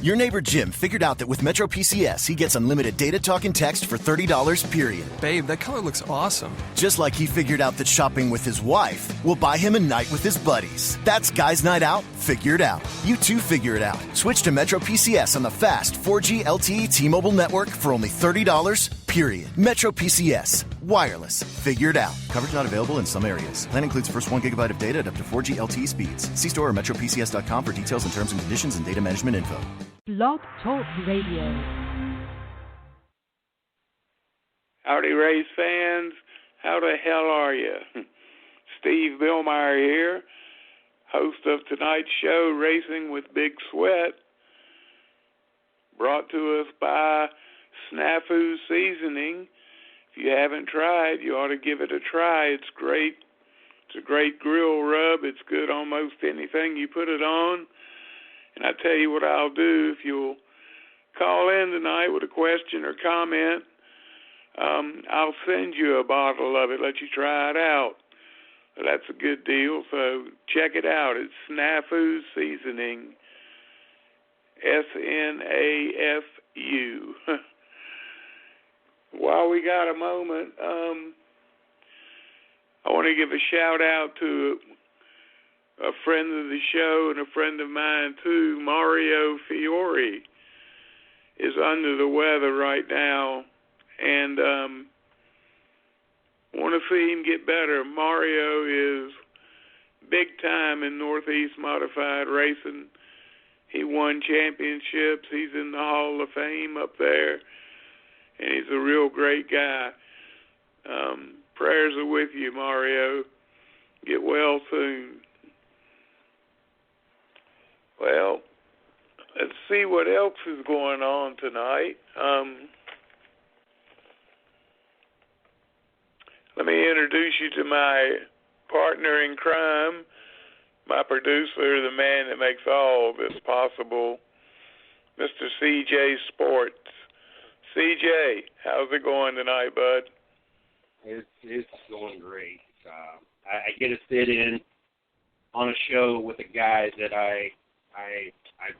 Your neighbor Jim figured out that with Metro PCS, he gets unlimited data, talk, and text for $30, period. Babe, that color looks awesome. Just like he figured out that shopping with his wife will buy him a night with his buddies. That's Guys Night Out, figured out. You too figure it out. Switch to Metro PCS on the fast 4G LTE T-Mobile network for only $30, period. Metro PCS. Wireless. Figured out. Coverage not available in some areas. Plan includes first 1 gigabyte of data at up to 4G LTE speeds. See store or metropcs.com for details and terms and conditions and data management info. Blog Talk Radio. Howdy, race fans. How the hell are you? Steve Billmyer here, host of tonight's show, Racing with Big Sweat, brought to us by SNAFU Seasoning. If you haven't tried, you ought to give it a try. It's great. It's a great grill rub. It's good on most anything you put it on. And I tell you what I'll do, if you'll call in tonight with a question or comment, I'll send you a bottle of it, let you try it out. That's a good deal, so check it out. It's SNAFU Seasoning, SNAFU. While we got a moment, I want to give a shout-out to a friend of the show and a friend of mine, too. Mario Fiore is under the weather right now, and want to see him get better. Mario is big time in Northeast Modified Racing. He won championships. He's in the Hall of Fame up there, and he's a real great guy. Prayers are with you, Mario. Get well soon. Well, let's see what else is going on tonight. Let me introduce you to my partner in crime, my producer, the man that makes all this possible, Mr. CJ Sports. CJ, how's it going tonight, bud? It's going great. I get to sit in on a show with a guy that I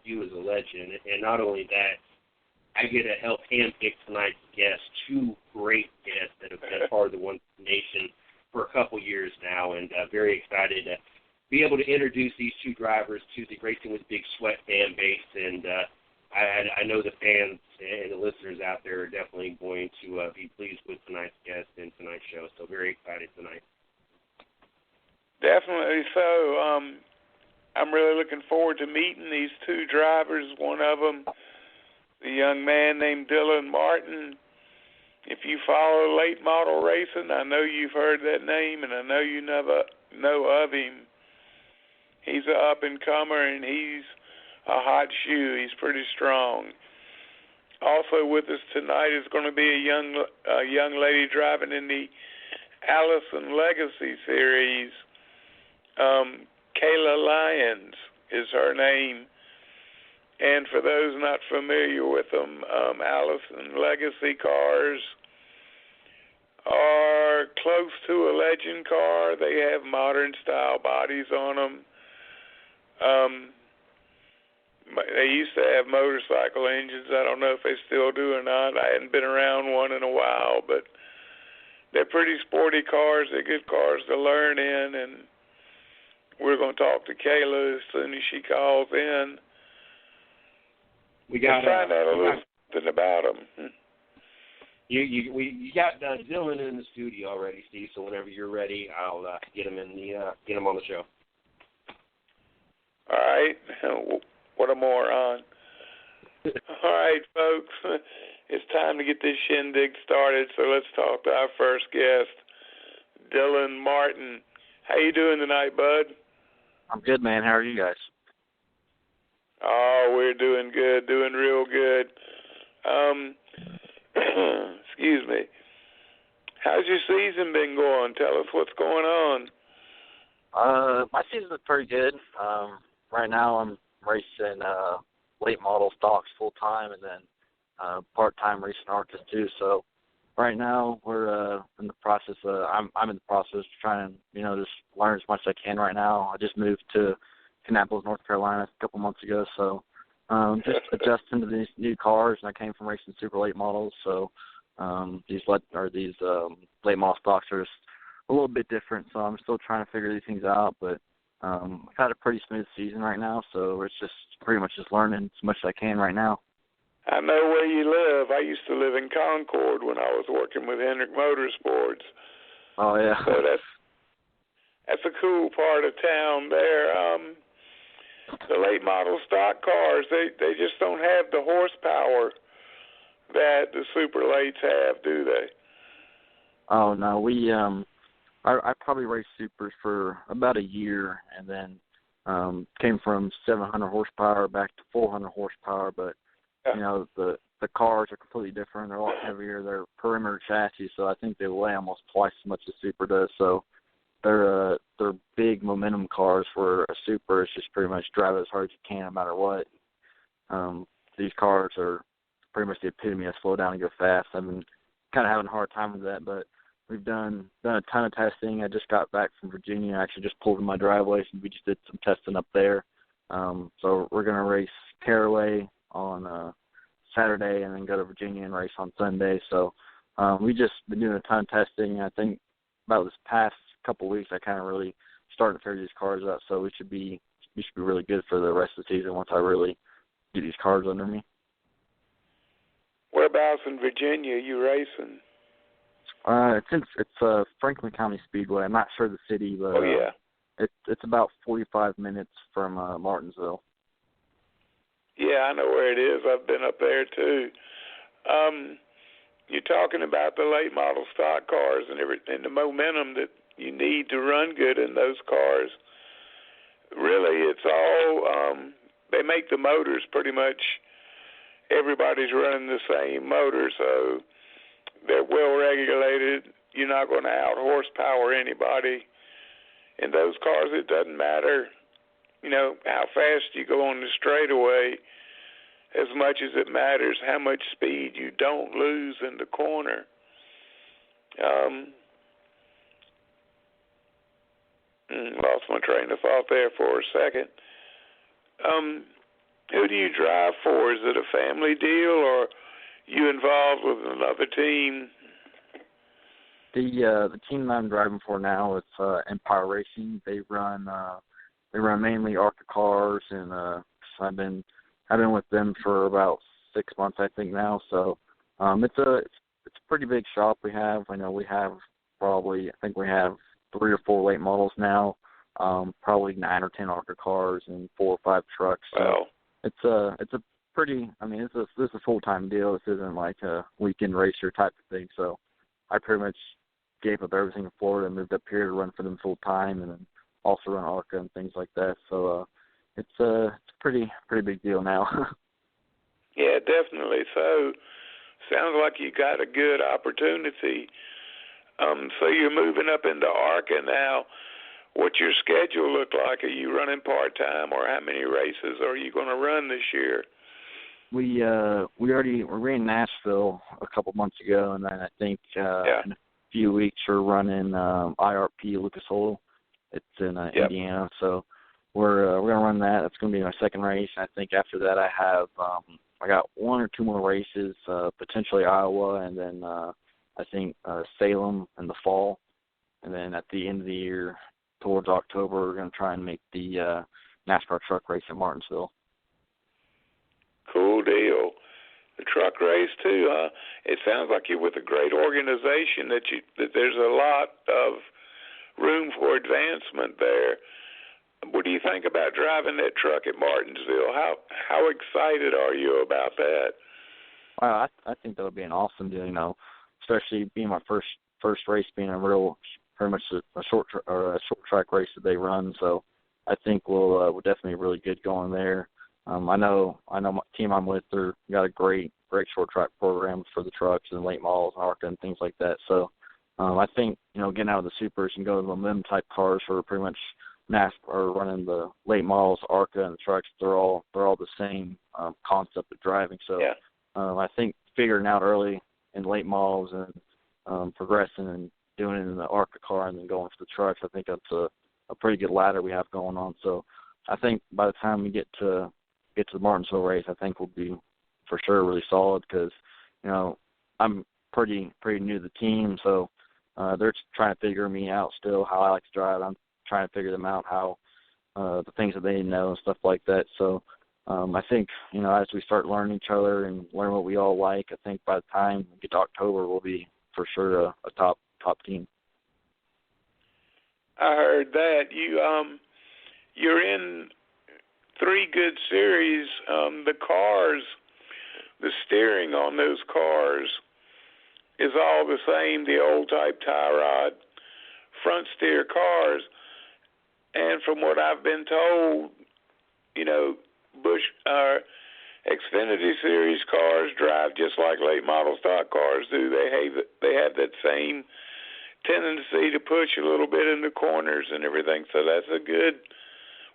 view as a legend, and not only that, I get to help handpick tonight's guests, two great guests that have been part of the One Nation for a couple years now, and very excited to be able to introduce these two drivers to the Racing with Big Sweat fan base, and I know the fans and the listeners out there are definitely going to be pleased with tonight's guest and tonight's show, so very excited tonight. Definitely so. I'm really looking forward to meeting these two drivers. One of them, the young man named Dylan Martin. If you follow late model racing, I know you've heard that name, and I know you never know of him. He's an up-and-comer, and he's a hot shoe. He's pretty strong. Also with us tonight is going to be a young lady driving in the Allison Legacy Series. Kayla Lyons is her name. And for those not familiar with them, Allison Legacy cars are close to a legend car. They have modern-style bodies on them. They used to have motorcycle engines. I don't know if they still do or not. I hadn't been around one in a while, but they're pretty sporty cars. They're good cars to learn in, and we're going to talk to Kayla as soon as she calls in. We got find out a little something about them. You got Dylan in the studio already, Steve. So whenever you're ready, I'll get him on the show. All right. What a moron. All right, folks. It's time to get this shindig started. So let's talk to our first guest, Dylan Martin. How you doing tonight, bud? I'm good, man. How are you guys? Oh, we're doing good, doing real good. Excuse me. How's your season been going? Tell us what's going on. My season's been pretty good. Right now I'm racing late model stocks full time, and then part time racing ARCA too. So right now we're in the process. I'm in the process of trying to just learn as much as I can right now. I just moved to Kannapolis, North Carolina a couple months ago, so Just adjusting to these new cars, and I came from racing super late models, so these late model stocks are just a little bit different. So I'm still trying to figure these things out, but I've had a pretty smooth season right now, so it's just pretty much just learning as much as I can right now. I know where you live. I used to live in Concord when I was working with Hendrick Motorsports. Oh yeah. So that's a cool part of town there. The late model stock cars, they just don't have the horsepower that the super lates have, do they? Oh no, we I probably raced supers for about a year, and then came from 700 horsepower back to 400 horsepower. But you know, the cars are completely different. They're a lot heavier. They're perimeter chassis, so I think they weigh almost twice as much as super does. So they're big momentum cars. Where a super is just pretty much drive as hard as you can no matter what. These cars are pretty much the epitome of slow down and go fast. I've been kind of having a hard time with that, but we've done a ton of testing. I just got back from Virginia. I actually just pulled in my driveway, and we just did some testing up there. So we're going to race Caraway on Saturday and then go to Virginia and race on Sunday. So we just been doing a ton of testing. I think about this past couple of weeks, I kind of really started to figure these cars out. So we should be really good for the rest of the season once I really get these cars under me. Whereabouts in Virginia are you racing? It's Franklin County Speedway. I'm not sure the city, but it's about 45 minutes from Martinsville. Yeah, I know where it is. I've been up there too. You're talking about the late model stock cars and the momentum that you need to run good in those cars. Really, it's all they make the motors pretty much. Everybody's running the same motor, so they're well regulated. You're not going to out horsepower anybody. In those cars, it doesn't matter, how fast you go on the straightaway, as much as it matters how much speed you don't lose in the corner. Lost my train of thought there for a second. Who do you drive for? Is it a family deal, or you involved with another team? The team that I'm driving for now is Empire Racing. They run mainly ARCA cars, and I've been with them for about 6 months, I think now. So it's a pretty big shop we have. I know we have I think we have 3 or 4 late models now, probably 9 or 10 ARCA cars and 4 or 5 trucks. So wow. It's a pretty. I mean, this is a full-time deal. This isn't like a weekend racer type of thing. So I pretty much gave up everything in Florida and moved up here to run for them full-time, and then also run ARCA and things like that. So it's a pretty big deal now. Yeah, definitely. So sounds like you got a good opportunity. So you're moving up into ARCA now. What's your schedule look like? Are you running part-time, or how many races are you going to run this year? We were in Nashville a couple months ago, and then I think in a few weeks we're running IRP Lucas Oil. It's in Indiana, so we're going to run that. That's going to be my second race. I think after that I got 1 or 2 more races, potentially Iowa, and then I think Salem in the fall, and then at the end of the year, towards October, we're going to try and make the NASCAR truck race at Martinsville. Cool deal. The truck race too, huh? It sounds like you're with a great organization that there's a lot of room for advancement there. What do you think about driving that truck at Martinsville? How excited are you about that? Well, I think that would be an awesome deal, especially being my first race, being pretty much a short track race that they run. So I think we're definitely really good going there. I know my team I'm with, they're got a great short track program for the trucks and late models, ARCA and things like that. So I think, getting out of the supers and going to the momentum type cars for pretty much NASCAR, running the late models, ARCA and the trucks, they're all the same concept of driving. So I think figuring out early in late models and progressing and doing it in the ARCA car and then going for the trucks, I think that's a pretty good ladder we have going on. So I think by the time we get to get to the Martinsville race, I think will be for sure really solid because, I'm pretty new to the team, so they're trying to figure me out still, how I like to drive. I'm trying to figure them out, how the things that they know and stuff like that. So I think, as we start learning each other and learn what we all like, I think by the time we get to October, we'll be for sure a top team. I heard that. You're in 3 good series. The cars, the steering on those cars is all the same, the old type tie rod, front steer cars. And from what I've been told, Busch Xfinity Series cars drive just like late model stock cars do. They have that same tendency to push a little bit in the corners and everything. So that's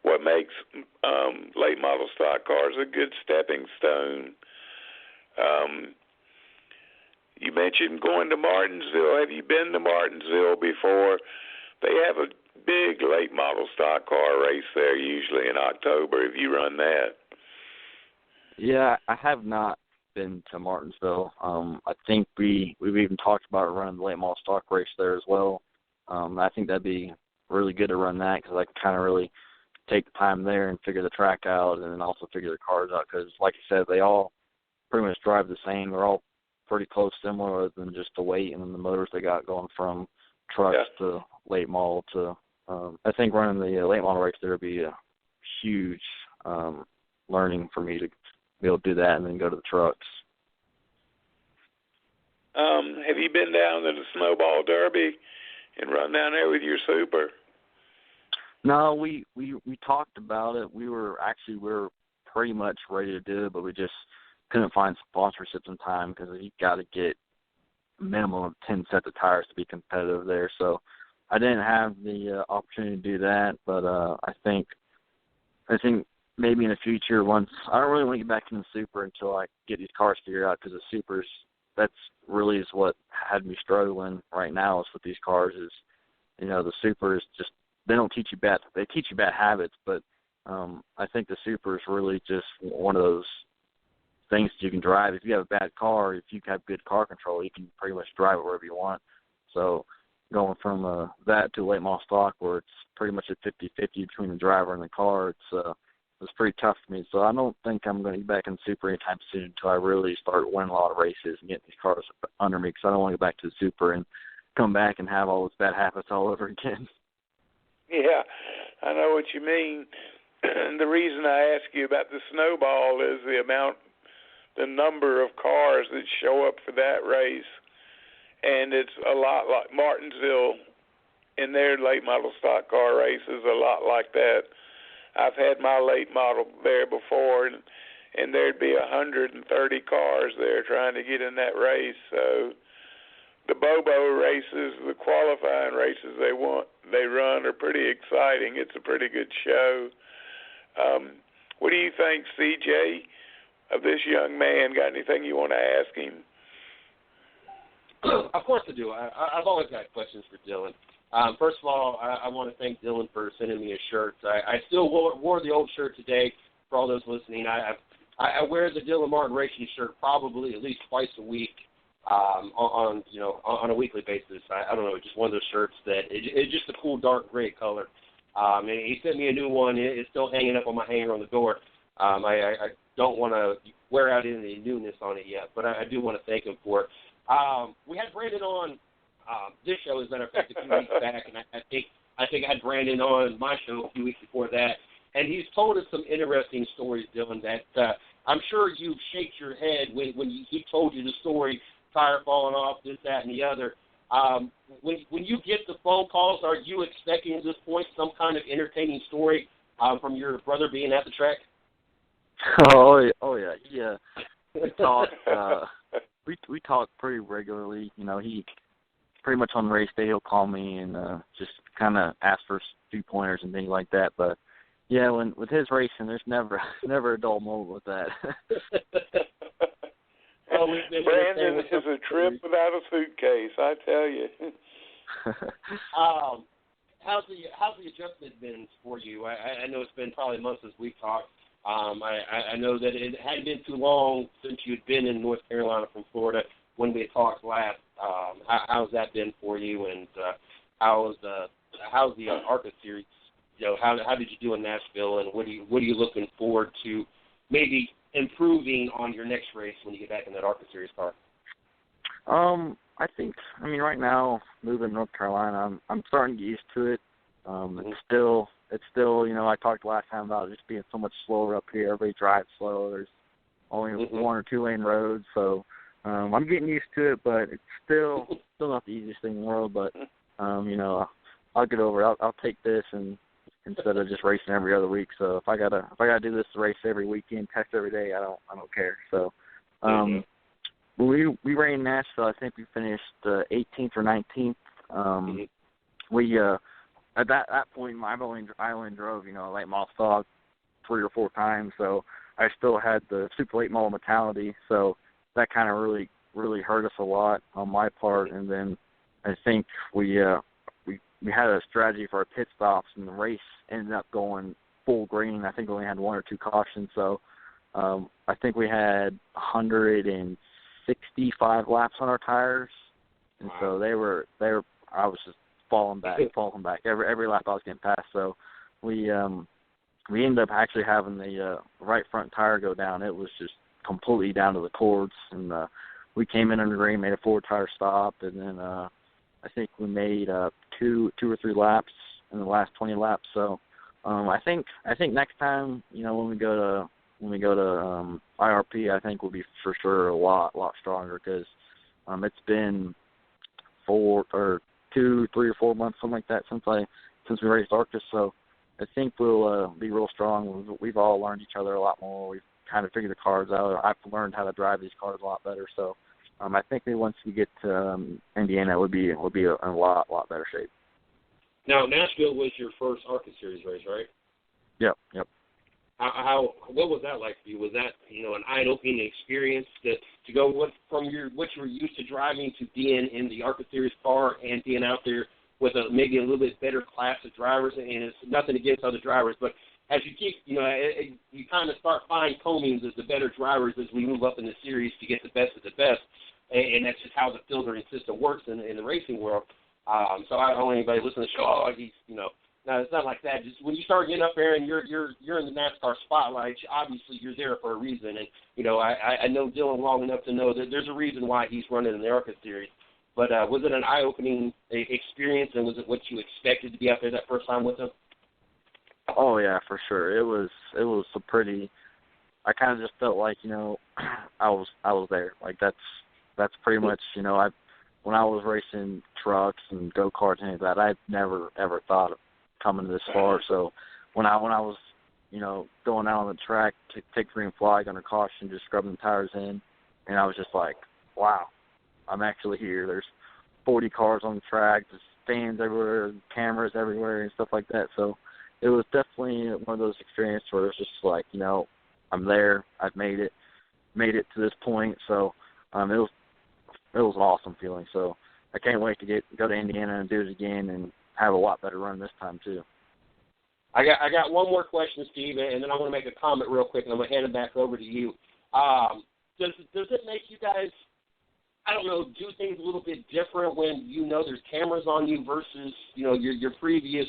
what makes late model stock cars a good stepping stone. You mentioned going to Martinsville. Have you been to Martinsville before? They have a big late model stock car race there usually in October. Have you run that? Yeah, I have not been to Martinsville. I think we've even talked about running the late model stock race there as well. I think that'd be really good to run that because I can kind of really take the time there and figure the track out and then also figure the cars out because, like you said, they all pretty much drive the same. They're all pretty close, similar, other than just the weight and then the motors they got going from trucks to late model to I think running the late model race there would be a huge learning for me to be able to do that and then go to the trucks. Have you been down to the Snowball Derby and run down there with your Super? No, we talked about it. We were pretty much ready to do it, but we just couldn't find sponsorships in time because you got to get a minimum of 10 sets of tires to be competitive there. So I didn't have the opportunity to do that, but I think maybe in the future, once I don't really want to get back in the Super until I get these cars figured out because the Supers, that's really is what had me struggling right now is with these cars is, the Supers just, they don't teach you they teach you bad habits, but I think the Super is really just one of those things that you can drive. If you have a bad car, if you have good car control, you can pretty much drive it wherever you want. So going from that to late model stock where it's pretty much a 50-50 between the driver and the car, it's pretty tough for me. So I don't think I'm going to get back in the Super anytime soon until I really start winning a lot of races and getting these cars under me because I don't want to go back to the Super and come back and have all those bad habits all over again. Yeah, I know what you mean. The reason I ask you about the Snowball is the number of cars that show up for that race, and it's a lot like Martinsville in their late model stock car race is a lot like that. I've had my late model there before, and there'd be 130 cars there trying to get in that race. So the Bobo races, the qualifying races they run are pretty exciting. It's a pretty good show. What do you think, CJ, of this young man? Got anything you want to ask him? Of course I do. I've always got questions for Dylan. First of all, I want to thank Dylan for sending me a shirt. I still wore the old shirt today. For all those listening, I wear the Dylan Martin Racing shirt probably at least twice a week on a weekly basis. I don't know, just one of those shirts that it's just a cool dark gray color. And he sent me a new one. It's still hanging up on my hanger on the door. I don't want to wear out any newness on it yet, but I do want to thank him for it. We had Brandon on this show, as a matter of fact, a few weeks back, and I think I had Brandon on my show a few weeks before that, and he's told us some interesting stories, Dylan, that I'm sure you shaked your head when he told you the story, tire falling off, this, that, and the other. When you get the phone calls, are you expecting at this point some kind of entertaining story from your brother being at the track? Oh yeah. We talk. We talk pretty regularly. He pretty much on race day he'll call me and just kind of ask for a few pointers and things like that. But yeah, with his racing, there's never a dull moment with that. Brandon is a trip without a suitcase, I tell you. How's the adjustment been for you? I know it's been probably months since we've talked. I know that it hadn't been too long since you'd been in North Carolina from Florida when we had talked last. How's that been for you, and how's the ARCA Series? You know, how did you do in Nashville, and what are you looking forward to maybe improving on your next race when you get back in that ARCA Series car? I think, right now, moving to North Carolina, I'm starting to get used to it. It's still, I talked last time about it just being so much slower up here. Everybody drives slow. There's only one or two lane roads, so I'm getting used to it. But it's still not the easiest thing in the world. But I'll get over it. I'll take this and instead of just racing every other week. So if I gotta do this race every weekend, test every day, I don't care. So we ran in Nashville. I think we finished 18th or 19th. We at that point, I only drove a late model stock 3 or 4 times, so I still had the super late model mentality. So that kind of really hurt us a lot on my part. And then I think we had a strategy for our pit stops, and the race ended up going full green. I think we only had 1 or 2 cautions, so I think we had 165 laps on our tires, and so they were. I was just falling back. Every lap I was getting past. So we ended up actually having the right front tire go down. It was just completely down to the cords, and we came in under green, made a 4-tire stop, and then I think we made 2 or 3 laps in the last 20 laps. So I think next time, when we go to IRP, I think we'll be for sure a lot stronger, because it's been 2, 3 or 4 months, something like that, since we raced ARCA. So I think we'll be real strong. We've all learned each other a lot more. We've kind of figured the cars out. I've learned how to drive these cars a lot better. So I think that once we get to Indiana, we'll be in a lot better shape. Now, Nashville was your first ARCA Series race, right? Yep. What was that like for you? Was that an eye-opening experience to go from what you were used to driving to being in the ARCA Series car and being out there with maybe a little bit better class of drivers? And it's nothing against other drivers, but as you keep you kind of start fine-combing the better drivers as we move up in the series to get the best of the best, and that's just how the filtering system works in the racing world. So I don't want anybody listening to the show, he's no, it's not like that. Just when you start getting up there and you're in the NASCAR spotlight, obviously you're there for a reason. And I know Dylan long enough to know that there's a reason why he's running in the ARCA Series. But was it an eye-opening experience, and was it what you expected to be out there that first time with him? Oh yeah, for sure. It was a pretty. I kind of just felt like I was there. Like that's pretty much when I was racing trucks and go-karts and any of that, I'd never ever thought of coming this far. So when I was going out on the track to take green flag under caution, just scrubbing the tires in, and I was just like, wow, I'm actually here. There's 40 cars on the track, there's stands everywhere, cameras everywhere, and stuff like that. So it was definitely one of those experiences where it's just like, I'm there, I've made it to this point. So it was an awesome feeling. So I can't wait to go to Indiana and do it again and have a lot better run this time too. I got one more question, Steve, and then I want to make a comment real quick, and I'm going to hand it back over to you. Does it make you guys, I don't know, do things a little bit different when there's cameras on you versus your previous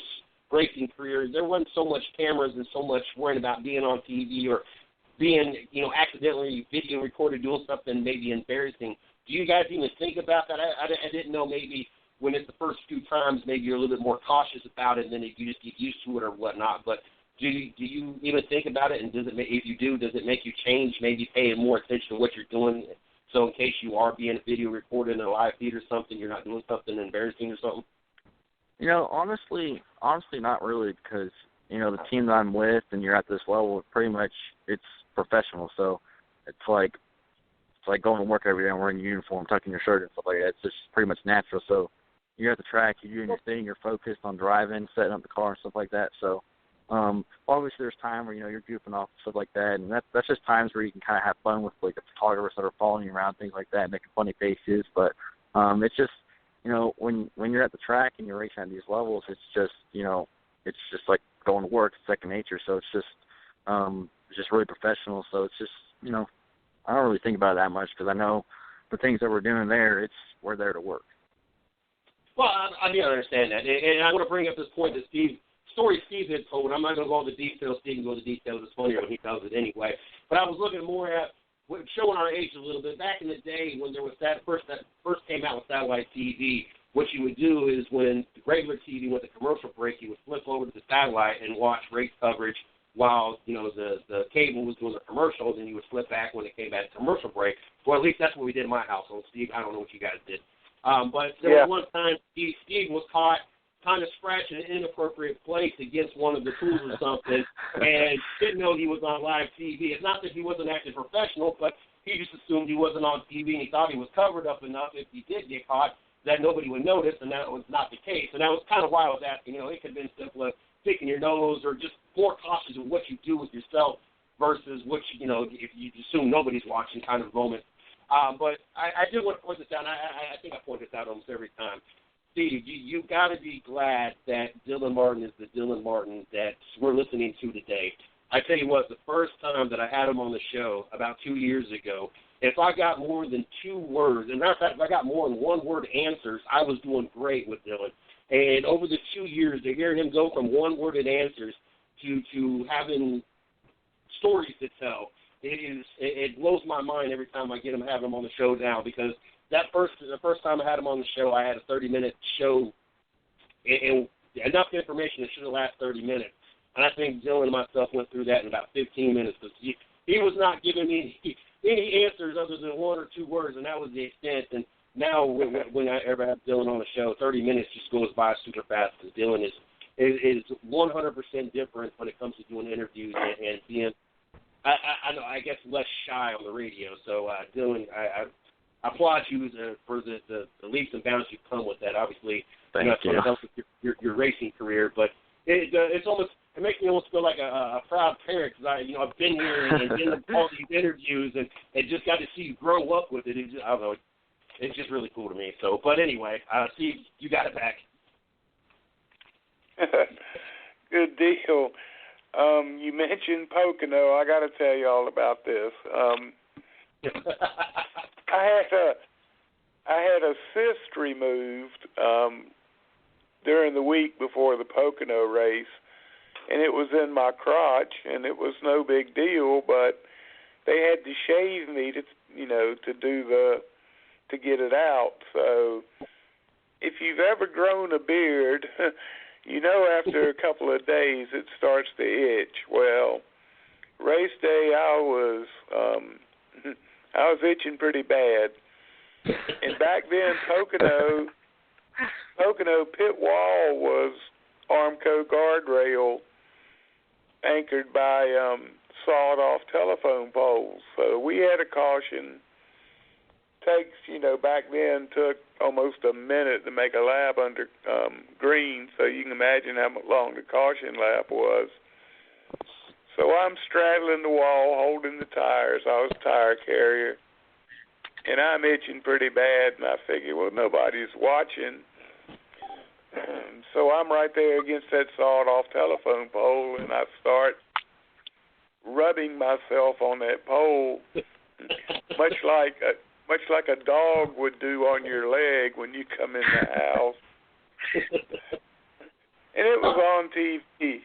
racing career? There wasn't so much cameras and so much worrying about being on TV or being accidentally video recorded doing something maybe embarrassing. Do you guys even think about that? I didn't know, maybe when it's the first few times, maybe you're a little bit more cautious about it, and then you just get used to it or whatnot. But do you even think about it? And if you do, does it make you change, maybe paying more attention to what you're doing? So in case you are being video recorded in a live feed or something, you're not doing something embarrassing or something? Honestly, not really, because, the team that I'm with and you're at this level, pretty much it's professional. So it's like going to work every day and wearing your uniform, tucking your shirt and stuff like that. It's just pretty much natural. So you're at the track, you're doing your thing, you're focused on driving, setting up the car and stuff like that. So obviously there's time where, you're goofing off and stuff like that, and that's just times where you can kind of have fun with, like, the photographers that are following you around, things like that, making funny faces. But it's just, when you're at the track and you're racing at these levels, it's just like going to work. It's second nature. So it's just just really professional. So it's just, you know, I don't really think about it that much because I know the things that we're doing there, we're there to work. Well, I do understand that. And I want to bring up this point that story Steve had told. I'm not going to go into the details. Steve can go into the details. It's funnier when he tells it anyway. But I was looking more at showing our age a little bit. Back in the day when there was that first came out with satellite TV, what you would do is when regular TV went to commercial break, you would flip over to the satellite and watch race coverage while, you know, the cable was doing the commercials, and you would flip back when it came back to commercial break. Well, at least that's what we did in my household. Steve, I don't know what you guys did. But there was one time Steve was caught kind of scratching an inappropriate place against one of the tools or something and didn't know he was on live TV. It's not that he wasn't acting professional, but he just assumed he wasn't on TV, and he thought he was covered up enough if he did get caught that nobody would notice, and that was not the case. And that was kind of why I was asking, you know, it could have been simple as picking your nose or just more cautious of what you do with yourself versus what you know, if you assume nobody's watching kind of moment. But I do want to point this out. I think I point this out almost every time. Steve, you've got to be glad that Dylan Martin is the Dylan Martin that we're listening to today. I tell you what, the first time that I had him on the show about 2 years ago, if I got more than 2 words, and matter of fact, if I got more than 1-word answers, I was doing great with Dylan. And over the 2 years, to hear him go from 1-worded answers to having stories to tell, it blows my mind every time I have him on the show now, because the first time I had him on the show, I had a 30-minute show and enough information that should have lasted 30 minutes. And I think Dylan and myself went through that in about 15 minutes, because he was not giving me any answers other than 1 or 2 words, and that was the extent. And now when I ever have Dylan on the show, 30 minutes just goes by super fast, because Dylan is 100% different when it comes to doing interviews and being, I guess, less shy on the radio. So, Dylan, I applaud you for the leaps and bounds you've come with that. Obviously, Thank you. It's helped with your racing career, but it's almost, it makes me almost feel like a proud parent, because I've been here and been in all these interviews and just got to see you grow up with it. I don't know, it's just really cool to me. So, but anyway, Steve, you got it back. Good deal. You mentioned Pocono. I got to tell you all about this. I had a cyst removed during the week before the Pocono race, and it was in my crotch, and it was no big deal. But they had to shave me to get it out. So if you've ever grown a beard, after a couple of days it starts to itch. Well, race day I was itching pretty bad. And back then, Pocono pit wall was Armco guardrail anchored by sawed-off telephone poles. So we had a caution. Back then took almost a minute to make a lap under green, so you can imagine how long the caution lap was. So I'm straddling the wall, holding the tires. I was a tire carrier. And I'm itching pretty bad, and I figure, well, nobody's watching. So I'm right there against that sawed-off telephone pole, and I start rubbing myself on that pole, much like a dog would do on your leg when you come in the house. And it was on TV.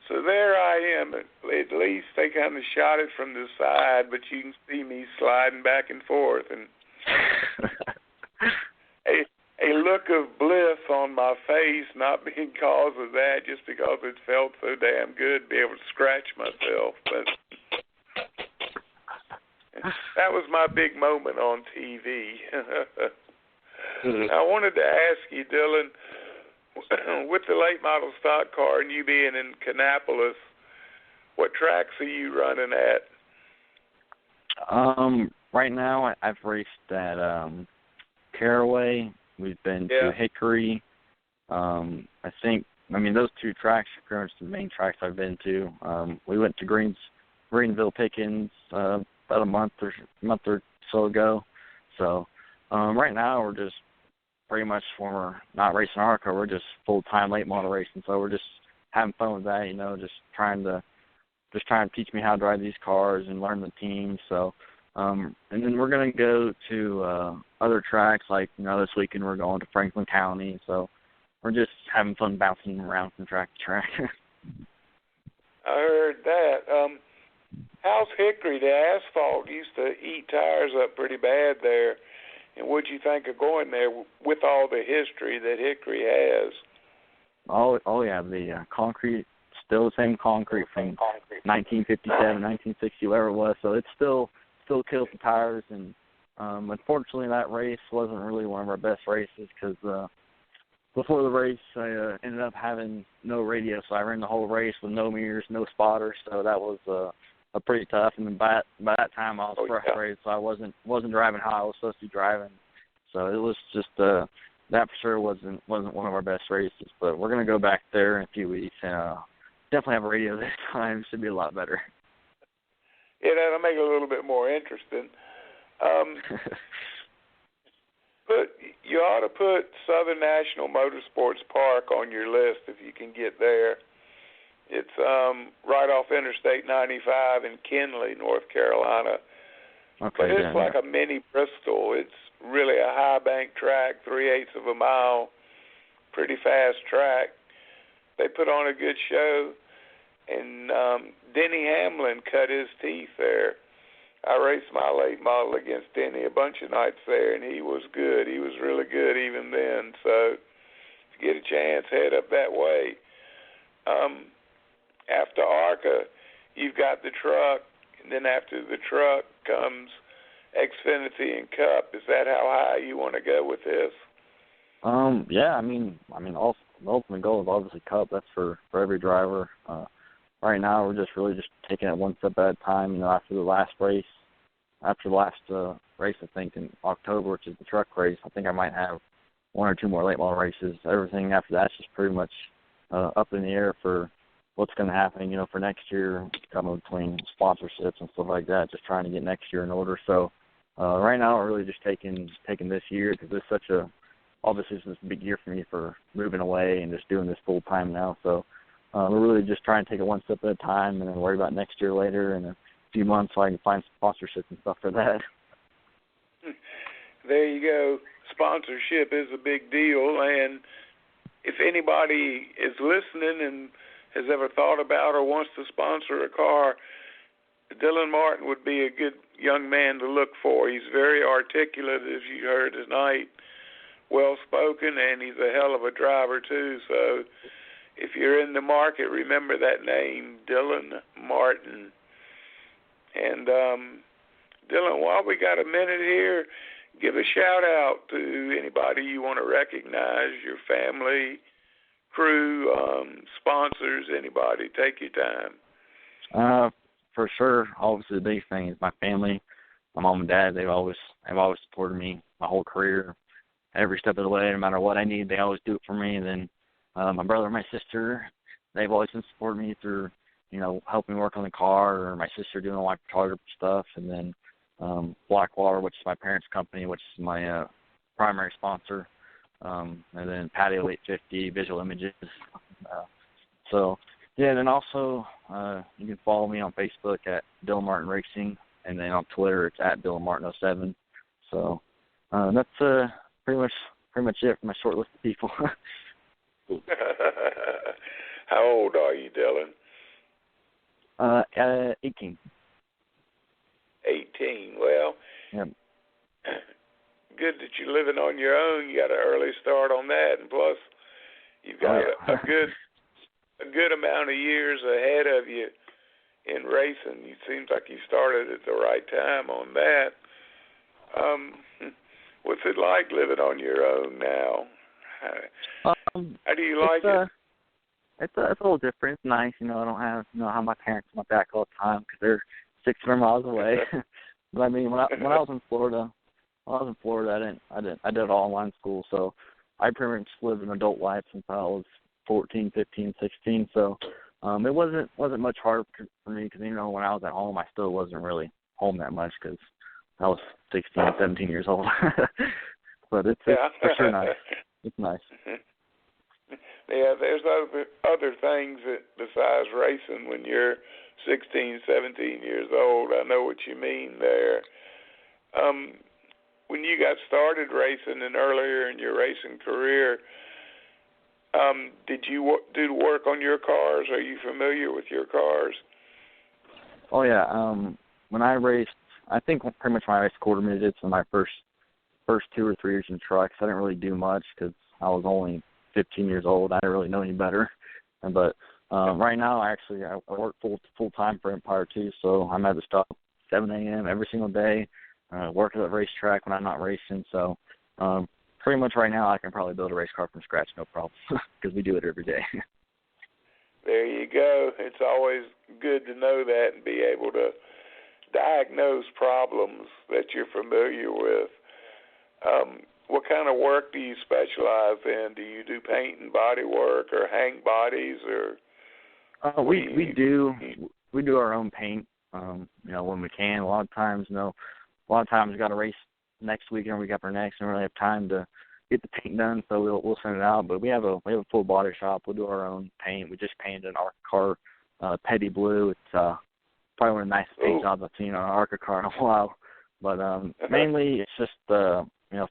So there I am. At least they kind of shot it from the side, but you can see me sliding back and forth. And a look of bliss on my face, not because of that, just because it felt so damn good to be able to scratch myself. But that was my big moment on TV. I wanted to ask you, Dylan, with the late model stock car and you being in Kannapolis, what tracks are you running at? Right now, I've raced at Caraway. We've been to Hickory. Those 2 tracks are pretty much the main tracks I've been to. We went to Greenville Pickens about a month or so ago. So right now we're just pretty much, when we're not racing ARCA, we're just full-time late model racing. So we're just having fun with that, just trying to just trying to teach me how to drive these cars and learn the team. So, and then we're going to go to other tracks, like, this weekend we're going to Franklin County. So we're just having fun bouncing around from track to track. I heard that. How's Hickory? The asphalt used to eat tires up pretty bad there. And what'd you think of going there with all the history that Hickory has? Oh yeah, the concrete, still the same concrete from 1957, 1960, whatever it was. So it still kills the tires. And unfortunately, that race wasn't really one of our best races because before the race, I ended up having no radio. So I ran the whole race with no mirrors, no spotters. So that was a pretty tough. And by that time, I was frustrated. So I wasn't driving how I was supposed to be driving. So it was just that for sure wasn't one of our best races. But we're gonna go back there in a few weeks and definitely have a radio this time. Should be a lot better. Yeah, that'll make it a little bit more interesting. But you ought to put Southern National Motorsports Park on your list if you can get there. It's right off Interstate 95 in Kenly, North Carolina. Okay, but it's like a mini Bristol. It's really a high bank track, 3/8 of a mile, pretty fast track. They put on a good show, and Denny Hamlin cut his teeth there. I raced my late model against Denny a bunch of nights there, and he was good. He was really good even then. So if you get a chance, head up that way. After ARCA, you've got the truck, and then after the truck comes Xfinity and Cup. Is that how high you want to go with this? Yeah, I mean, the ultimate goal is obviously Cup. That's for every driver. Right now, we're just taking it one step at a time. After the last race, I think in October, which is the truck race, I think I might have one or two more late model races. Everything after that's just pretty much up in the air for what's going to happen, for next year, coming between sponsorships and stuff like that, just trying to get next year in order. So right now, we're really just taking this year because it's obviously this is a big year for me for moving away and just doing this full time now. So we're really just trying to take it one step at a time and then worry about next year later in a few months so I can find sponsorships and stuff for that. There you go. Sponsorship is a big deal, and if anybody is listening and has ever thought about or wants to sponsor a car, Dylan Martin would be a good young man to look for. He's very articulate, as you heard tonight, well-spoken, and he's a hell of a driver, too. So if you're in the market, remember that name, Dylan Martin. And, Dylan, while we got a minute here, give a shout-out to anybody you want to recognize, your family, crew, sponsors, anybody. Take your time. For sure, obviously the biggest thing is my family, my mom and dad. They've always supported me my whole career, every step of the way. No matter what I need, they always do it for me. And then my brother and my sister, they've always been supporting me through, helping me work on the car, or my sister doing all my photography stuff. And then Blackwater, which is my parents' company, which is my primary sponsor. And then Patio 850, Visual Images. And then also you can follow me on Facebook at Dylan Martin Racing, and then on Twitter it's at Dylan Martin 07. So that's pretty much it for my short list of people. How old are you, Dylan? 18. 18. Well, yep. Good that you're living on your own. You got an early start on that, and plus you've got a good amount of years ahead of you in racing. It seems like you started at the right time on that. What's it like living on your own now? How do you like it? It's a little different. It's nice, I don't have my parents on my back all the time because they're 600 miles away. But I mean, when I was in Florida, I did all online school, so I pretty much lived an adult life since I was 14, 15, 16. So it wasn't much harder for me because when I was at home, I still wasn't really home that much because I was 16, 17 years old. But it's for sure nice. It's nice. Yeah, there's other things that besides racing when you're 16, 17 years old. I know what you mean there. When you got started racing and earlier in your racing career, did you do the work on your cars? Are you familiar with your cars? Oh, yeah. When I raced, I think pretty much when I raced quarter midgets in my first 2 or 3 years in trucks, I didn't really do much because I was only 15 years old. I didn't really know any better. But right now, I work full-time for Empire, too, so I'm at the stop 7 a.m. every single day, work at the racetrack when I'm not racing. So pretty much right now I can probably build a race car from scratch, no problem, because we do it every day. There you go. It's always good to know that and be able to diagnose problems that you're familiar with. What kind of work do you specialize in? Do you do paint and body work or hang bodies or? We do our own paint. When we can. A lot of times we got a race next weekend, we got our next, and we don't really have time to get the paint done, so we'll send it out. But we have a full body shop. We'll do our own paint. We just painted an ARCA car petty blue. It's probably one of the nicest paint jobs I've seen on an ARCA car in a while. But mainly it's just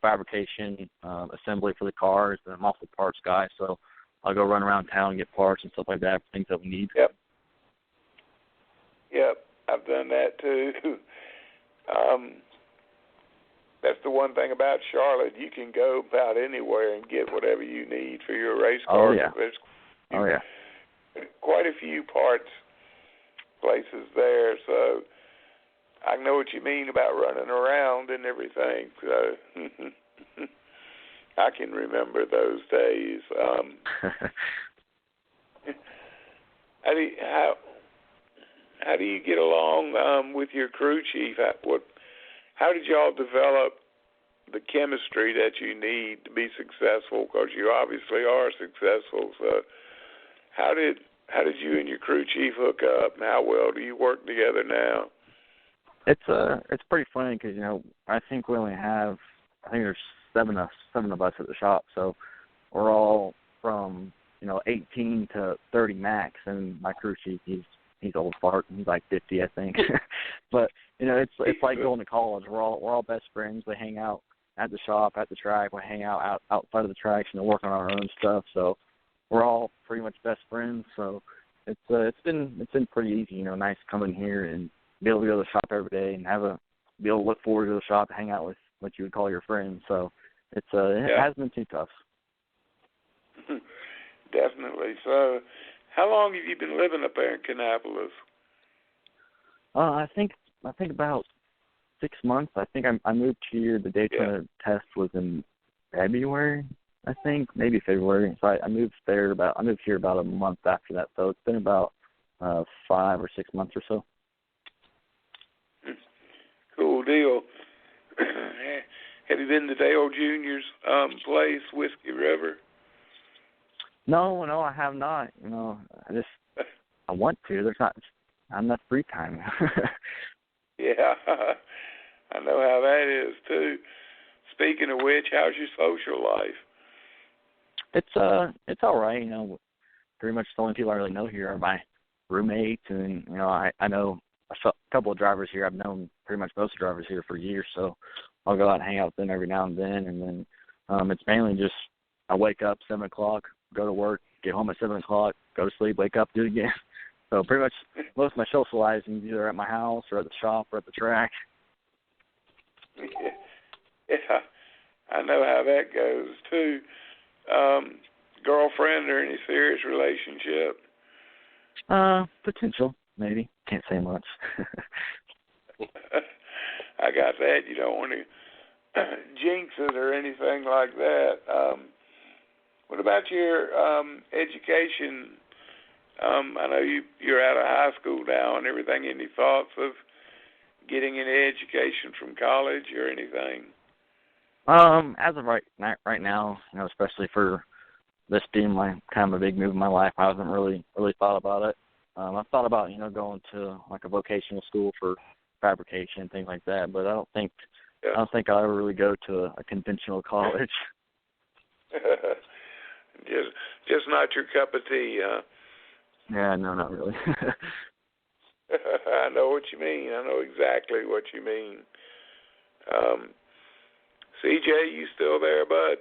fabrication, assembly for the cars. And I'm also parts guy, so I'll go run around town and get parts and stuff like that for things that we need. Yep, I've done that too. That's the one thing about Charlotte. You can go about anywhere and get whatever you need for your race car. Oh, yeah. There's quite a few parts places there, so I know what you mean about running around and everything. So I can remember those days. How do you get along with your crew chief? How did y'all develop the chemistry that you need to be successful? Because you obviously are successful. So how did you and your crew chief hook up, and how well do you work together now? It's pretty funny because I think we only have there's seven of us at the shop, so we're all from 18 to 30 max, and my crew chief he's old fart. He's like 50, I think. But it's like going to college. We're all best friends. We hang out at the shop, at the track. We hang out outside of the tracks and work on our own stuff. So we're all pretty much best friends. So it's been pretty easy. Nice coming here and be able to go to the shop every day and be able to look forward to the shop, hang out with what you would call your friends. So it hasn't been too tough. Definitely. So how long have you been living up there in Kannapolis? I think about 6 months. I think I moved here. The Daytona test was in February, I think, maybe February. So I moved here about a month after that. So it's been about 5 or 6 months or so. Cool deal. Have you been to Dale Jr.'s place, Whiskey River? No, I have not. I want to. There's not enough free time. Yeah, I know how that is too. Speaking of which, how's your social life? It's all right. Pretty much the only people I really know here are my roommates, and I know a couple of drivers here. I've known pretty much most of the drivers here for years, so I'll go out and hang out with them every now and then. And then it's mainly just I wake up 7 o'clock, go to work, get home at 7 o'clock, go to sleep, wake up, do it again. So pretty much most of my socializing is either at my house or at the shop or at the track. Yeah, I know how that goes too. Girlfriend or any serious relationship? Potential, maybe. Can't say much. I got that. You don't want to jinx it or anything like that. What about your education? I know you're out of high school now and everything. Any thoughts of getting any education from college or anything? As of right now, especially for this being my kind of a big move in my life, I haven't really thought about it. I've thought about going to like a vocational school for fabrication and things like that, but I don't think I'll ever really go to a conventional college. Just not your cup of tea, huh? Yeah, no, not really. I know what you mean. I know exactly what you mean. CJ, you still there, bud?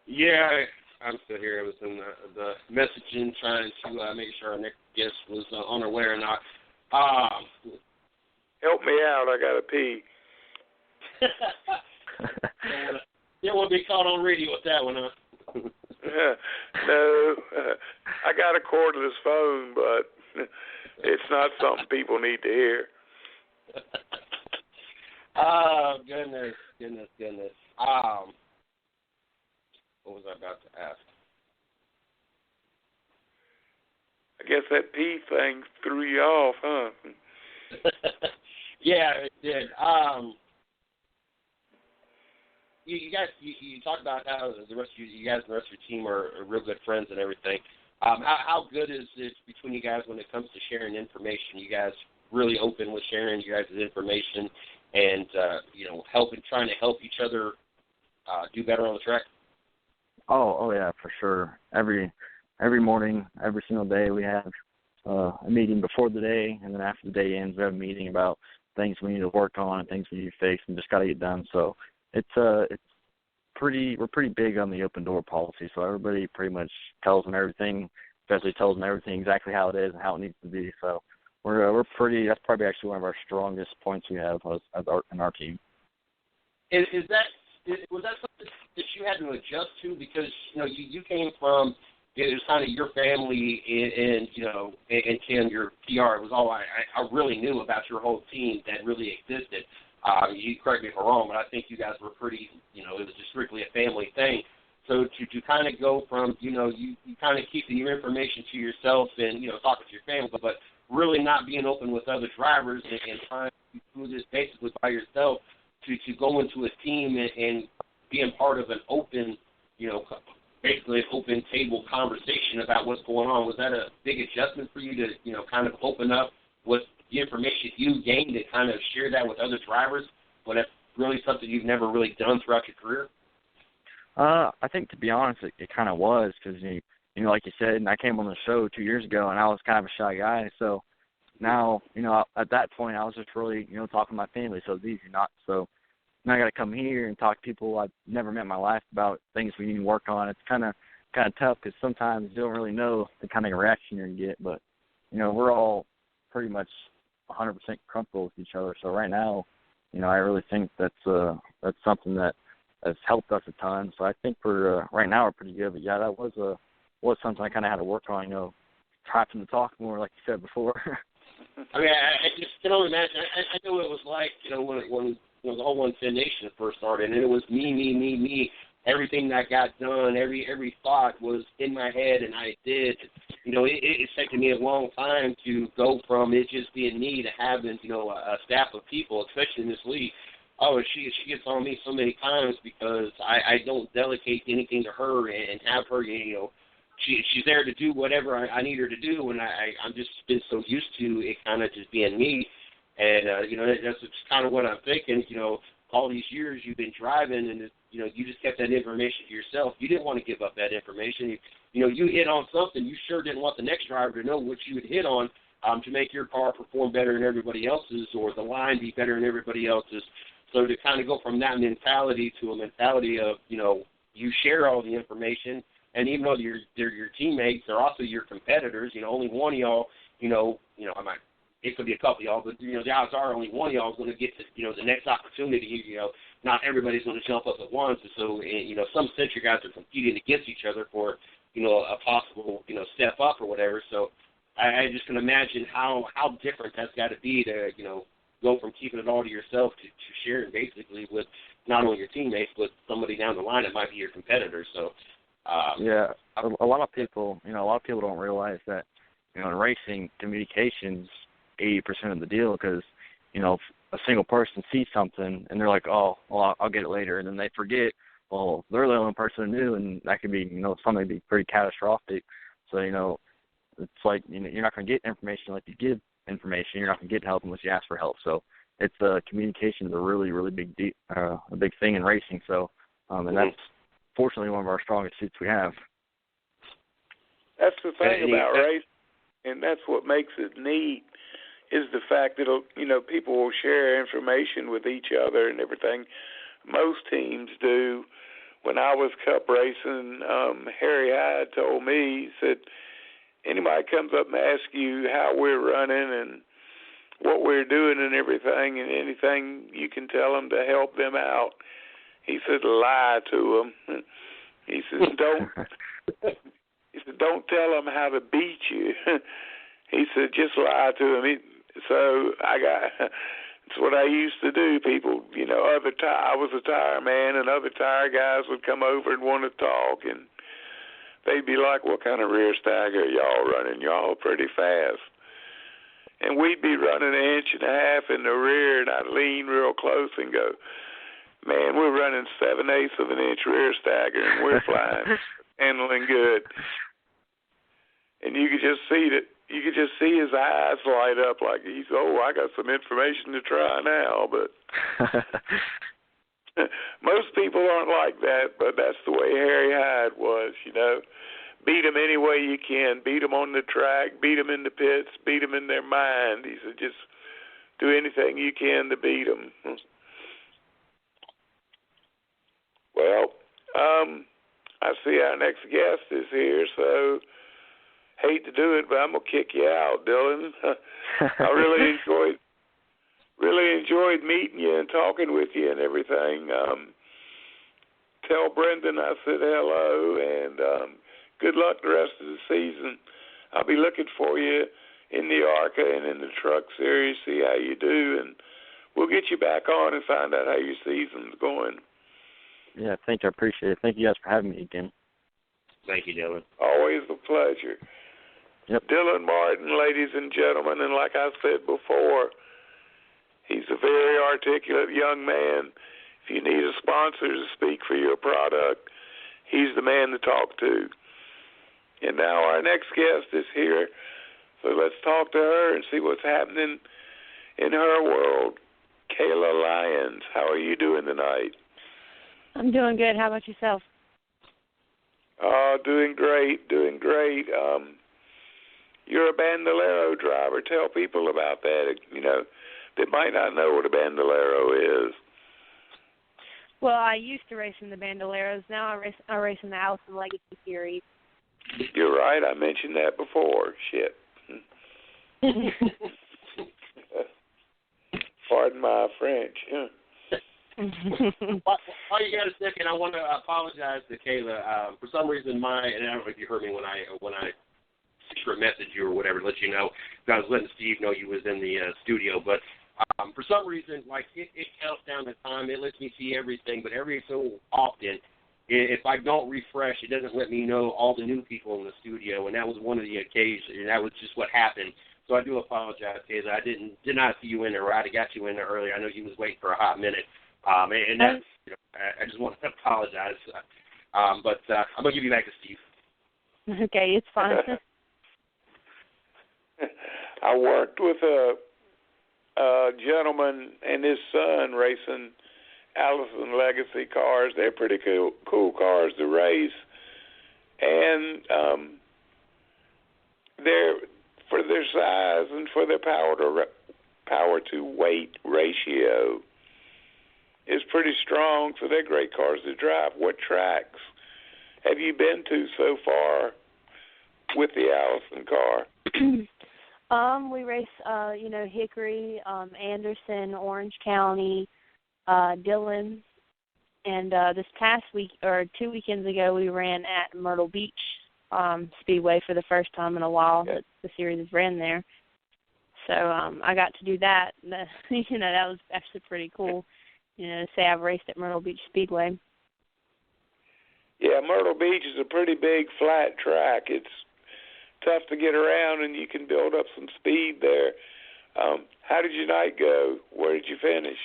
Yeah, I'm still here. I was in the messaging trying to make sure our next guest was on her way or not. Help me out. I got to pee. You don't want to be caught on radio with that one, huh? No. I got a cordless phone, but it's not something people need to hear. Oh, goodness. What was I about to ask? I guess that pee thing threw you off, huh? Yeah, it did. You guys, you talked about how the rest of you guys and the rest of your team are real good friends and everything. How good is it between you guys when it comes to sharing information? You guys really open with sharing you guys' information and trying to help each other do better on the track? Oh yeah, for sure. Every morning, every single day, we have a meeting before the day, and then after the day ends, we have a meeting about things we need to work on and things we need to fix and just got to get done. So we're pretty big on the open door policy. So everybody pretty much tells them everything, especially tells them everything exactly how it is and how it needs to be. So we're pretty. That's probably actually one of our strongest points we have in our team. Was that something that you had to adjust to because you came from it was kind of your family and Ken, your PR. It was all I really knew about your whole team that really existed. You correct me if I'm wrong, but I think you guys were pretty. It was just strictly a family thing. So to kind of go from you kind of keeping your information to yourself and talking to your family, but really not being open with other drivers and trying to do this basically by yourself. To go into a team and being part of an open, basically an open table conversation about what's going on, was that a big adjustment for you to, kind of open up with the information you gained and kind of share that with other drivers? But that's really something you've never really done throughout your career? I think, to be honest, it kind of was because, like you said, and I came on the show 2 years ago, and I was kind of a shy guy. So now, at that point, I was just really, talking to my family, so it's easy not. So now I got to come here and talk to people I've never met in my life about things we need to work on. It's kind of tough because sometimes you don't really know the kind of reaction you're going to get. But, we're all pretty much 100% comfortable with each other. So right now, I really think that's something that has helped us a ton. So I think right now we're pretty good. But, yeah, that was something I kind of had to work on, trying to talk more, like you said before. I mean, I just can only imagine. I know what it was like, when the whole 110 Nation first started, and it was me. Everything that got done, every thought was in my head, and I did. It's taken me a long time to go from it just being me to having, a staff of people, especially in this league. Oh, she gets on me so many times because I don't delegate anything to her and have her, she's there to do whatever I need her to do, and I'm just been so used to it kind of just being me. And, that's just kind of what I'm thinking, all these years you've been driving and, you just kept that information to yourself. You didn't want to give up that information. You hit on something. You sure didn't want the next driver to know what you had hit on to make your car perform better than everybody else's or the line be better than everybody else's. So to kind of go from that mentality to a mentality of, you share all the information, and even though they're your teammates, they're also your competitors. Only one of y'all, it could be a couple of y'all, but, the odds are only one of y'all is going to get to, the next opportunity. Not everybody's going to jump up at once. And so, some sense you guys are competing against each other for, a possible, step up or whatever. So I just can imagine how different that's got to be to, go from keeping it all to yourself to sharing basically with not only your teammates, but somebody down the line that might be your competitor. So, yeah, a lot of people, don't realize that, in racing, communication's 80% of the deal because, a single person sees something and they're like, oh, well, I'll get it later. And then they forget, well, they're the only person who knew, and that could be, something be pretty catastrophic. So, it's like, you're not going to get information like you give information. You're not going to get help unless you ask for help. So it's communication is a really, really big thing in racing. So, and that's fortunately one of our strongest suits we have. That's the thing about racing. and that's what makes it neat, is the fact that, you know, people will share information with each other and everything. Most teams do. When I was cup racing, Harry Hyde told me, he said, anybody comes up and asks you how we're running and what we're doing and everything, and anything you can tell them to help them out, he said, lie to them. He says, don't tell them how to beat you. He said, just lie to them. So it's what I used to do. People, you know, I was a tire man, and other tire guys would come over and want to talk, and they'd be like, what kind of rear stagger are y'all running? Y'all pretty fast. And we'd be running 1.5 inches in the rear, and I'd lean real close and go, man, we're running 7/8 of an inch rear stagger, and we're flying, handling good. And you could just see his eyes light up like he's, I got some information to try now. But most people aren't like that, but that's the way Harry Hyde was, you know. Beat them any way you can. Beat them on the track, beat them in the pits, beat them in their mind. He said, just do anything you can to beat them. Well, I see our next guest is here, so hate to do it, but I'm gonna kick you out, Dylan. I really enjoyed meeting you and talking with you and everything. Tell Brendan I said hello, and good luck the rest of the season. I'll be looking for you in the ARCA and in the Truck Series, see how you do, and we'll get you back on and find out how your season's going. Yeah, thank you. I appreciate it. Thank you guys for having me again. Thank you, Dylan. Always a pleasure. Yep. Dylan Martin, ladies and gentlemen, and like I said before, he's a very articulate young man. If you need a sponsor to speak for your product, he's the man to talk to. And now our next guest is here, so let's talk to her and see what's happening in her world. Kayla Lyons, how are you doing tonight? I'm doing good. How about yourself? Doing great. You're a bandolero driver. Tell people about that, you know, that might not know what a bandolero is. Well, I used to race in the bandoleros. Now I race in the Allison Legacy Series. You're right. I mentioned that before. Shit. Pardon my French. While you got a second, I want to apologize to Kayla. For some reason, and I don't know if you heard me when I secret message you or whatever, to let you know. I was letting Steve know you was in the studio, but for some reason, like it counts down the time. It lets me see everything, but every so often, if I don't refresh, it doesn't let me know all the new people in the studio, and that was one of the occasions, and that was just what happened. So I do apologize, Kayla. I did not see you in there. I'd have got you in there earlier. I know you was waiting for a hot minute, and that's, you know, I just want to apologize. But I'm gonna give you back to Steve. Okay, it's fine. I worked with a gentleman and his son racing Allison Legacy cars. They're pretty cool cars to race, and they're, for their size and for their power to weight ratio, is pretty strong. So they're great cars to drive. What tracks have you been to so far with the Allison car? We race, Hickory, Anderson, Orange County, Dillon, and this past week, or 2 weekends ago, we ran at Myrtle Beach Speedway for the first time in a while that the series has ran there. So I got to do that. That was actually pretty cool, to say I've raced at Myrtle Beach Speedway. Yeah, Myrtle Beach is a pretty big flat track. It's tough to get around, and you can build up some speed there. How did your night go? Where did you finish?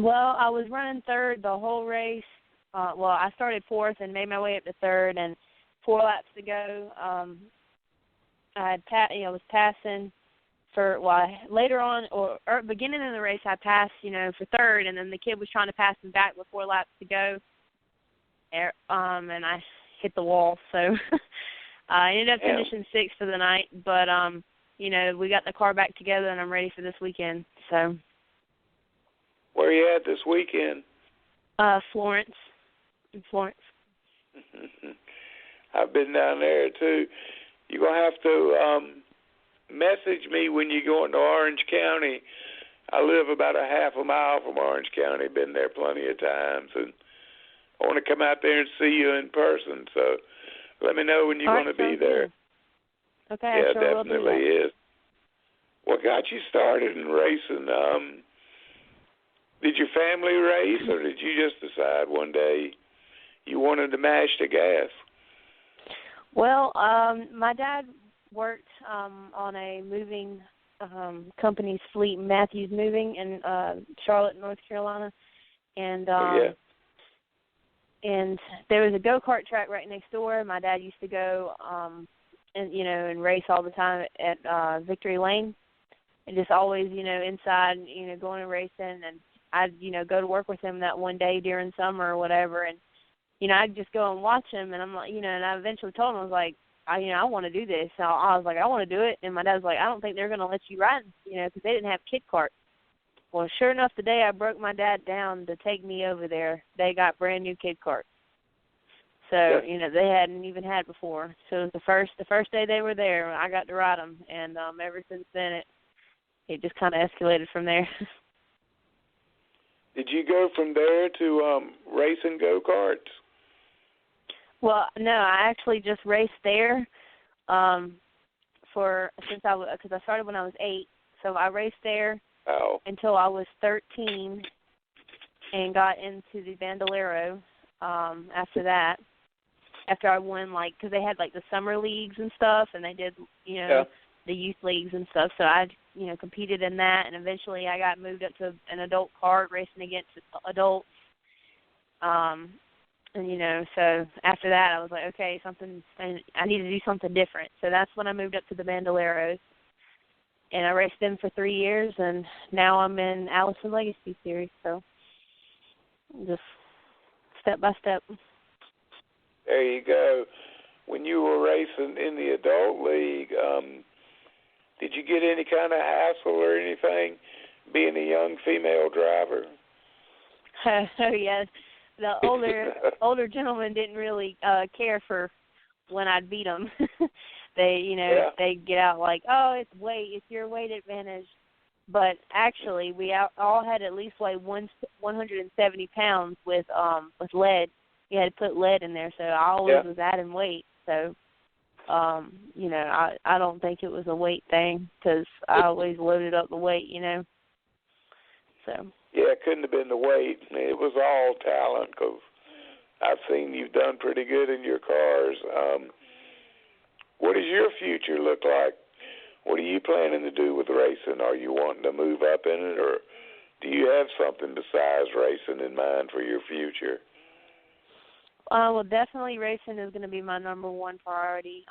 Well, I was running third the whole race. I started fourth and made my way up to third, and 4 laps to go. I was passing for later on or beginning of the race. I passed, for third, and then the kid was trying to pass me back with 4 laps to go, and I hit the wall. So I ended up finishing 6th for the night, but you know, we got the car back together, and I'm ready for this weekend. So. Where are you at this weekend? Florence. In Florence. I've been down there too. You're gonna have to message me when you go into Orange County. I live about a half a mile from Orange County. Been there plenty of times, and I want to come out there and see you in person. So let me know when you're going to be there. Okay, yeah, I sure will definitely do that. is. What got you started in racing? Did your family race, or did you just decide one day you wanted to mash the gas? Well, my dad worked on a moving company's fleet, Matthews Moving, in Charlotte, North Carolina, and and there was a go-kart track right next door. My dad used to go and race all the time at Victory Lane, and just always inside going and racing. And I'd go to work with him that one day during summer or whatever, and I'd just go and watch him. And I'm like, and I eventually told him, I was like, I want to do this. So I was like, I want to do it. And my dad was like, I don't think they're going to let you ride, because they didn't have kid carts. Well, sure enough, the day I broke my dad down to take me over there, they got brand new kid carts. So, they hadn't even had before. So it was the first day they were there, I got to ride them. And ever since then, it just kind of escalated from there. Did you go from there to racing go-karts? Well, no, I actually just raced there because I started when I was 8. So I raced there until I was 13 and got into the Bandolero after that. After I won, because they had, the summer leagues and stuff, and they did, the youth leagues and stuff. So I, competed in that, and eventually I got moved up to an adult kart racing against adults. And, so after that I was like, okay, I need to do something different. So that's when I moved up to the Bandoleros. And I raced them for 3 years, and now I'm in Allison Legacy Series. So just step by step. There you go. When you were racing in the adult league, did you get any kind of hassle or anything being a young female driver? Oh, yes. The older gentlemen didn't really care for when I'd beat them. They get out like, oh, it's your weight advantage. But actually, we all had at least weigh 170 pounds with lead. You had to put lead in there, so I always was adding weight. So, I don't think it was a weight thing because I always loaded up the weight, So. Yeah, it couldn't have been the weight. It was all talent because I've seen you've done pretty good in your cars. What does your future look like? What are you planning to do with racing? Are you wanting to move up in it, or do you have something besides racing in mind for your future? Well, definitely racing is going to be my number one priority.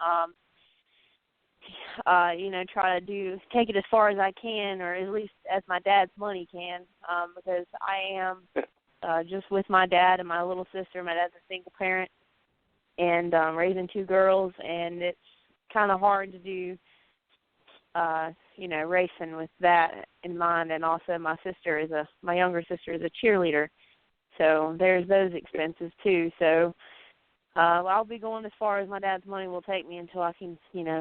Try to take it as far as I can, or at least as my dad's money can, because I am just with my dad and my little sister. My dad's a single parent and raising 2 girls, and it's kind of hard to do, racing with that in mind. And also my younger sister is a cheerleader, so there's those expenses too. So I'll be going as far as my dad's money will take me until I can,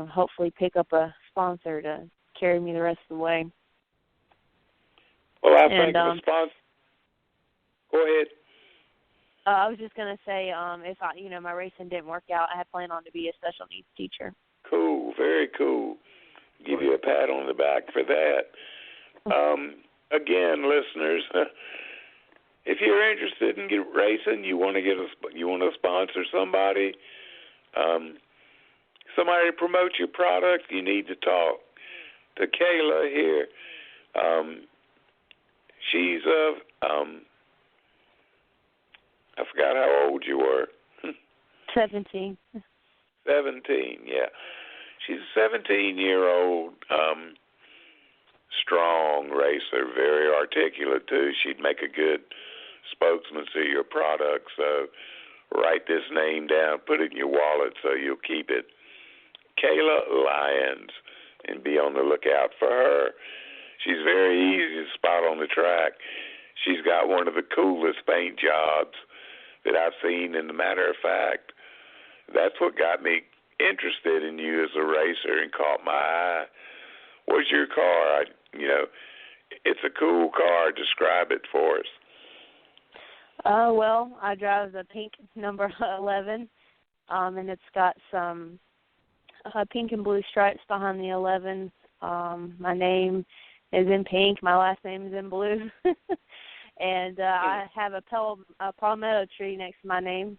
hopefully pick up a sponsor to carry me the rest of the way. Well, I think the sponsor. Go ahead. I was just going to say, if my racing didn't work out, I had planned on to be a special needs teacher. Cool, very cool. Give you a pat on the back for that. Again, listeners. If you're interested in racing, you want to sponsor somebody, somebody to promote your product, you need to talk to Kayla here. She's I forgot how old you were. 17. 17, yeah. She's a 17-year-old strong racer, very articulate too. She'd make a good spokesman to your product. So write this name down, put it in your wallet so you'll keep it. Kayla Lyons, and be on the lookout for her. She's very easy to spot on the track. She's got one of the coolest paint jobs that I've seen, and a matter of fact, that's what got me interested in you as a racer and caught my eye. What's your car? It's a cool car. Describe it for us. Well, I drive the pink number 11, and it's got some pink and blue stripes behind the 11. My name is in pink. My last name is in blue. And I have a palmetto tree next to my name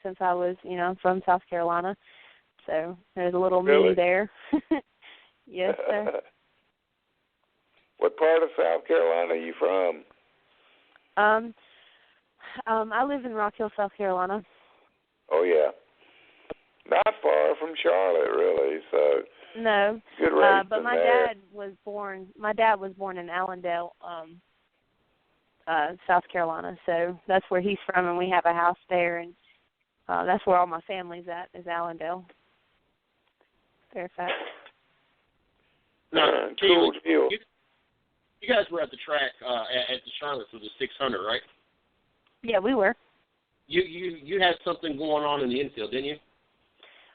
since I was, from South Carolina. So there's a little me there. Yes, sir. What part of South Carolina are you from? I live in Rock Hill, South Carolina. Oh, yeah. Not far from Charlotte, really. So no, good race but my there. dad was born in Allendale, South Carolina. So that's where he's from, and we have a house there, and that's where all my family's at, is Allendale, Fairfax. Cool deal. You guys were at the track at the Charlotte for the 600, right? Yeah, we were. You had something going on in the infield, didn't you?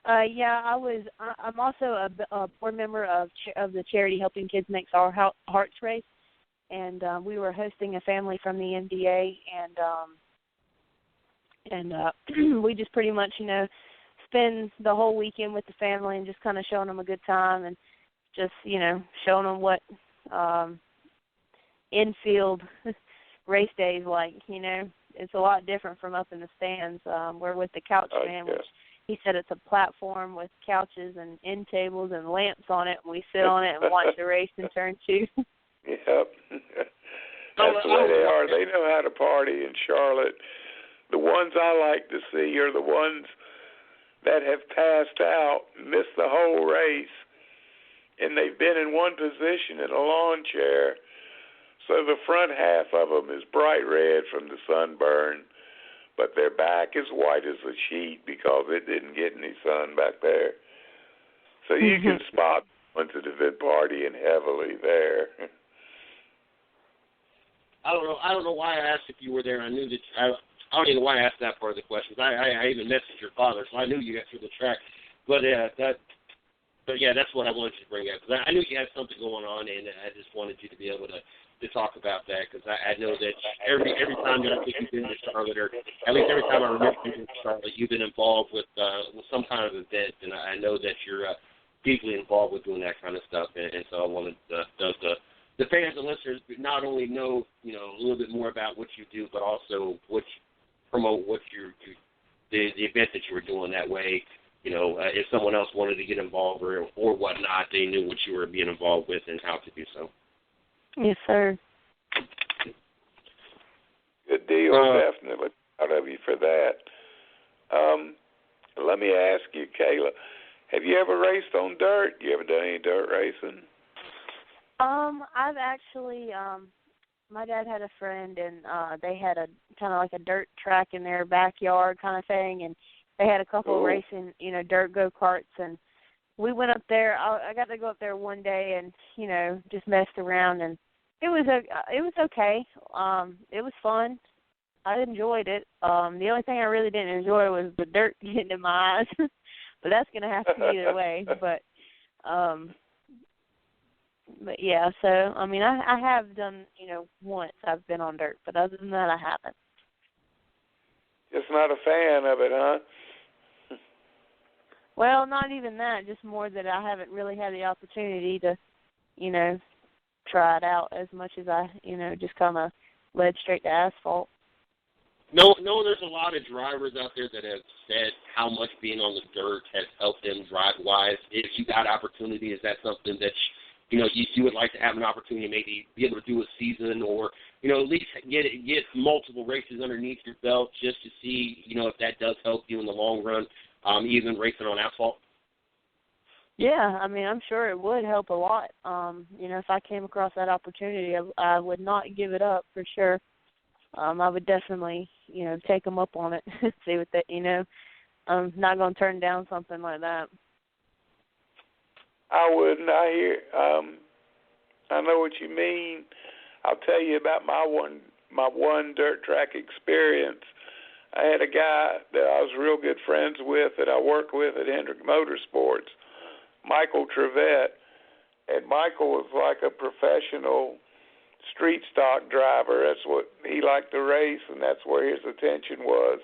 Yeah, I was. I'm also a board member of the charity Helping Kids Makes Our Hearts race, and we were hosting a family from the MDA, and we just pretty much, spend the whole weekend with the family and just kind of showing them a good time and just, showing them what infield race days like. It's a lot different from up in the stands. We're with the couch man, which he said it's a platform with couches and end tables and lamps on it, and we sit on it and watch the race in turn two. Yep. That's the way they are. They know how to party in Charlotte. The ones I like to see are the ones that have passed out, missed the whole race, and they've been in one position in a lawn chair. So the front half of them is bright red from the sunburn, but their back is white as a sheet because it didn't get any sun back there. So you can spot ones that have been partying heavily there. I don't know why I asked if you were there. I knew that. I don't even know why I asked that part of the question. I even messaged your father, so I knew you got through the track. But that's what I wanted you to bring up, because I knew you had something going on, and I just wanted you to be able to talk about that, because I know that every time that I think you've been to Charlotte, or at least every time I remember you've been to Charlotte, you've been involved with some kind of event, and I know that you're deeply involved with doing that kind of stuff, and so I wanted the fans and listeners not only know a little bit more about what you do, but also promote what the event that you were doing. That way, if someone else wanted to get involved or whatnot, they knew what you were being involved with and how to do so. Yes, sir. Good deal, definitely. Proud of you for that. Let me ask you, Kayla, have you ever raced on dirt? You ever done any dirt racing? I've actually, my dad had a friend, and they had a kind of like a dirt track in their backyard kind of thing, and they had a couple of racing, dirt go-karts, and we went up there. I got to go up there one day and, just messed around, and it was okay. It was fun. I enjoyed it. The only thing I really didn't enjoy was the dirt getting in my eyes, but that's going to happen either way. But yeah, so, I have done, once I've been on dirt, but other than that, I haven't. Just not a fan of it, huh? Well, not even that, just more that I haven't really had the opportunity to, try it out as much as I, just kind of led straight to asphalt. No, there's a lot of drivers out there that have said how much being on the dirt has helped them drive-wise. If you got opportunity, is that something that, you would like to have an opportunity, maybe be able to do a season, or, at least get multiple races underneath your belt just to see, if that does help you in the long run, even racing on asphalt? Yeah, I'm sure it would help a lot. If I came across that opportunity, I would not give it up for sure. I would definitely, take them up on it, see what that, I'm not going to turn down something like that. I wouldn't. I know what you mean. I'll tell you about my one dirt track experience. I had a guy that I was real good friends with that I worked with at Hendrick Motorsports, Michael Trevette, and Michael was like a professional street stock driver. That's what he liked to race, and that's where his attention was.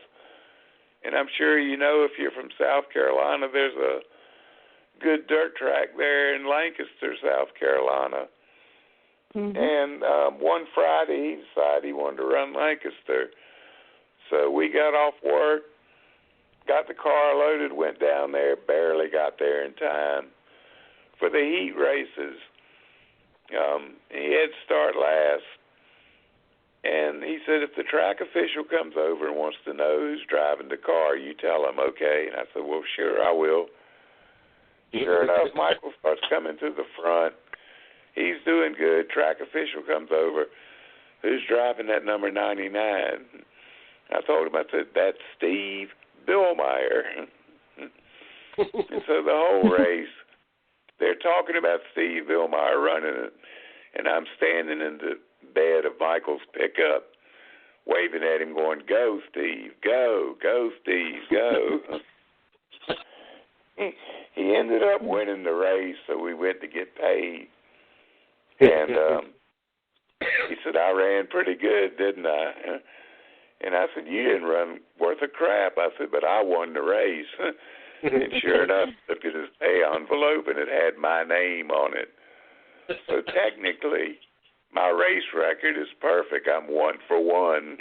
And I'm sure you know, if you're from South Carolina, there's a good dirt track there in Lancaster, South Carolina. Mm-hmm. And one Friday, he decided he wanted to run Lancaster. So we got off work, got the car loaded, went down there, barely got there in time for the heat races. He had to start last. And he said, if the track official comes over and wants to know who's driving the car, you tell him, okay? And I said, well, sure, I will. Sure enough, Michael starts coming to the front. He's doing good. Track official comes over. Who's driving that number 99? I told him, I said, that's Steve Billmyer. And so the whole race, they're talking about Steve Billmyer running it, and I'm standing in the bed of Michael's pickup, waving at him, going, go, Steve, go, Steve, go. He ended up winning the race, so we went to get paid. And he said, I ran pretty good, didn't I? And I said, you didn't run worth a crap. I said, but I won the race. And sure enough, looked at his pay envelope, and it had my name on it. So technically, my race record is perfect. I'm 1 for 1.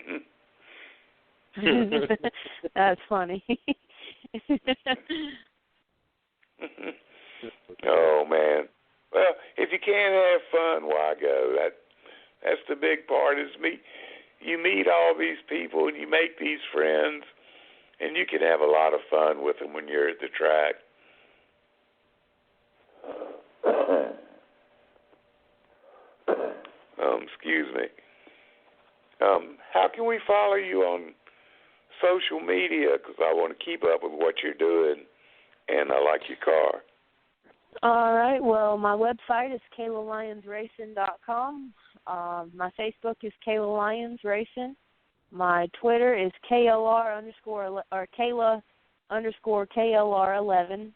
That's funny. Oh, man. Well, if you can't have fun, why go? That's the big part, is you meet all these people and you make these friends, and you can have a lot of fun with them when you're at the track. Excuse me. How can we follow you on social media? Because I want to keep up with what you're doing, and I like your car. All right. Well, my website is KaylaLyonsRacing.com. My Facebook is Kayla Lyons Racing. My Twitter is Kayla_KLR11.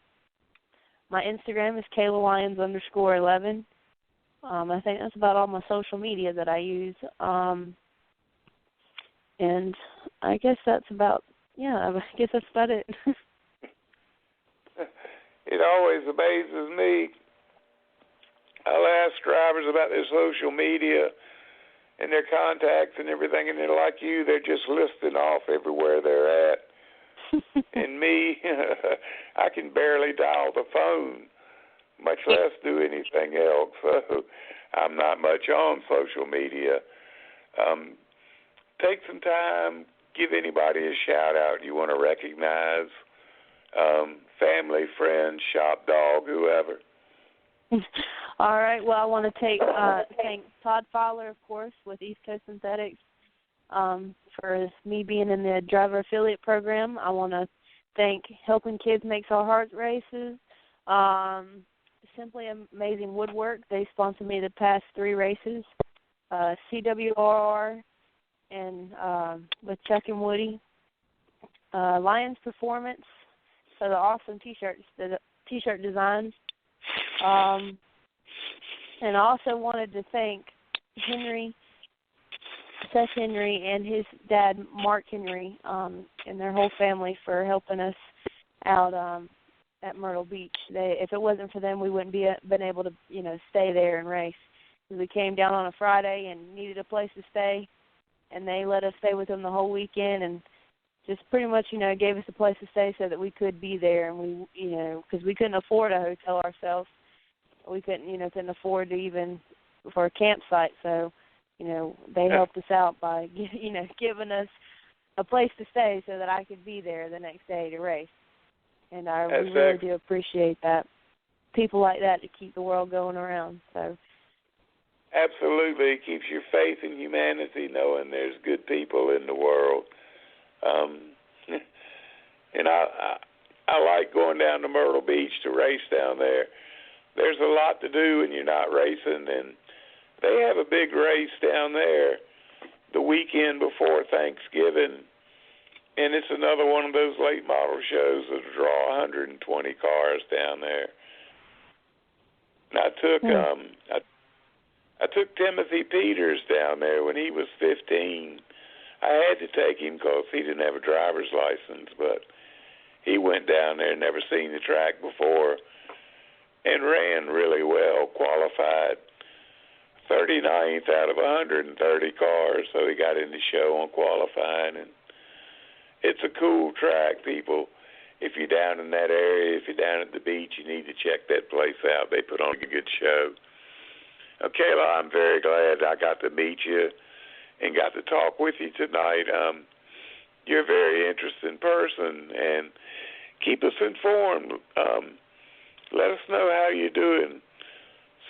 My Instagram is KaylaLyons_11. I think that's about all my social media that I use. And I guess that's about it. It always amazes me. I'll ask drivers about their social media and their contacts and everything, and they're like you. They're just listing off everywhere they're at. And me, I can barely dial the phone, much less do anything else. So I'm not much on social media. Take some time, give anybody a shout-out you want to recognize. Family, friend, shop dog, whoever. All right. Well, I want to thank Todd Fowler, of course, with East Coast Synthetics, for me being in the driver affiliate program. I want to thank Helping Kids Makes Our Hearts Races. Simply Amazing Woodwork. They sponsored me the past 3 races. CWRR and with Chuck and Woody. Lions Performance for the awesome T-shirt designs. And I also wanted to thank Seth Henry and his dad, Mark Henry, and their whole family for helping us out at Myrtle Beach. If it wasn't for them, we wouldn't been able to, stay there and race. We came down on a Friday and needed a place to stay, and they let us stay with them the whole weekend and just pretty much, gave us a place to stay so that we could be there. And we, because we couldn't afford a hotel ourselves. We couldn't afford to even for a campsite. So, they helped us out by, giving us a place to stay so that I could be there the next day to race. And I really do appreciate that. People like that to keep the world going around. So. Absolutely. It keeps your faith in humanity, knowing there's good people in the world. And I like going down to Myrtle Beach to race down there. there's a lot to do when you're not racing, and they have a big race down there the weekend before Thanksgiving, and it's another one of those late model shows that draw 120 cars down there. And I took Timothy Peters down there when he was 15. I had to take him because he didn't have a driver's license, but he went down there, never seen the track before, and ran really well, qualified 39th out of 130 cars, so he got in the show on qualifying. And it's a cool track, people. If you're down in that area, if you're down at the beach, you need to check that place out. They put on a good show. Kayla, I'm very glad I got to meet you and got to talk with you tonight. You're a very interesting person, and keep us informed. Let us know how you're doing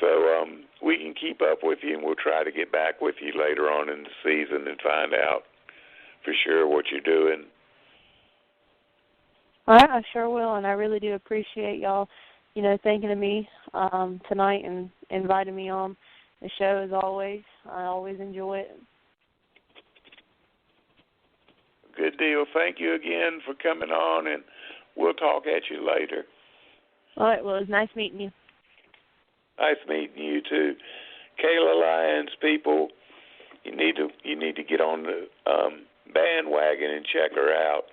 so we can keep up with you, and we'll try to get back with you later on in the season and find out for sure what you're doing. All right, I sure will, and I really do appreciate y'all, thinking of me tonight and inviting me on the show as always. I always enjoy it. Good deal. Thank you again for coming on, and we'll talk at you later. All right, well, it was nice meeting you. Nice meeting you too. Kayla Lyons, people, you need to get on the bandwagon and check her out.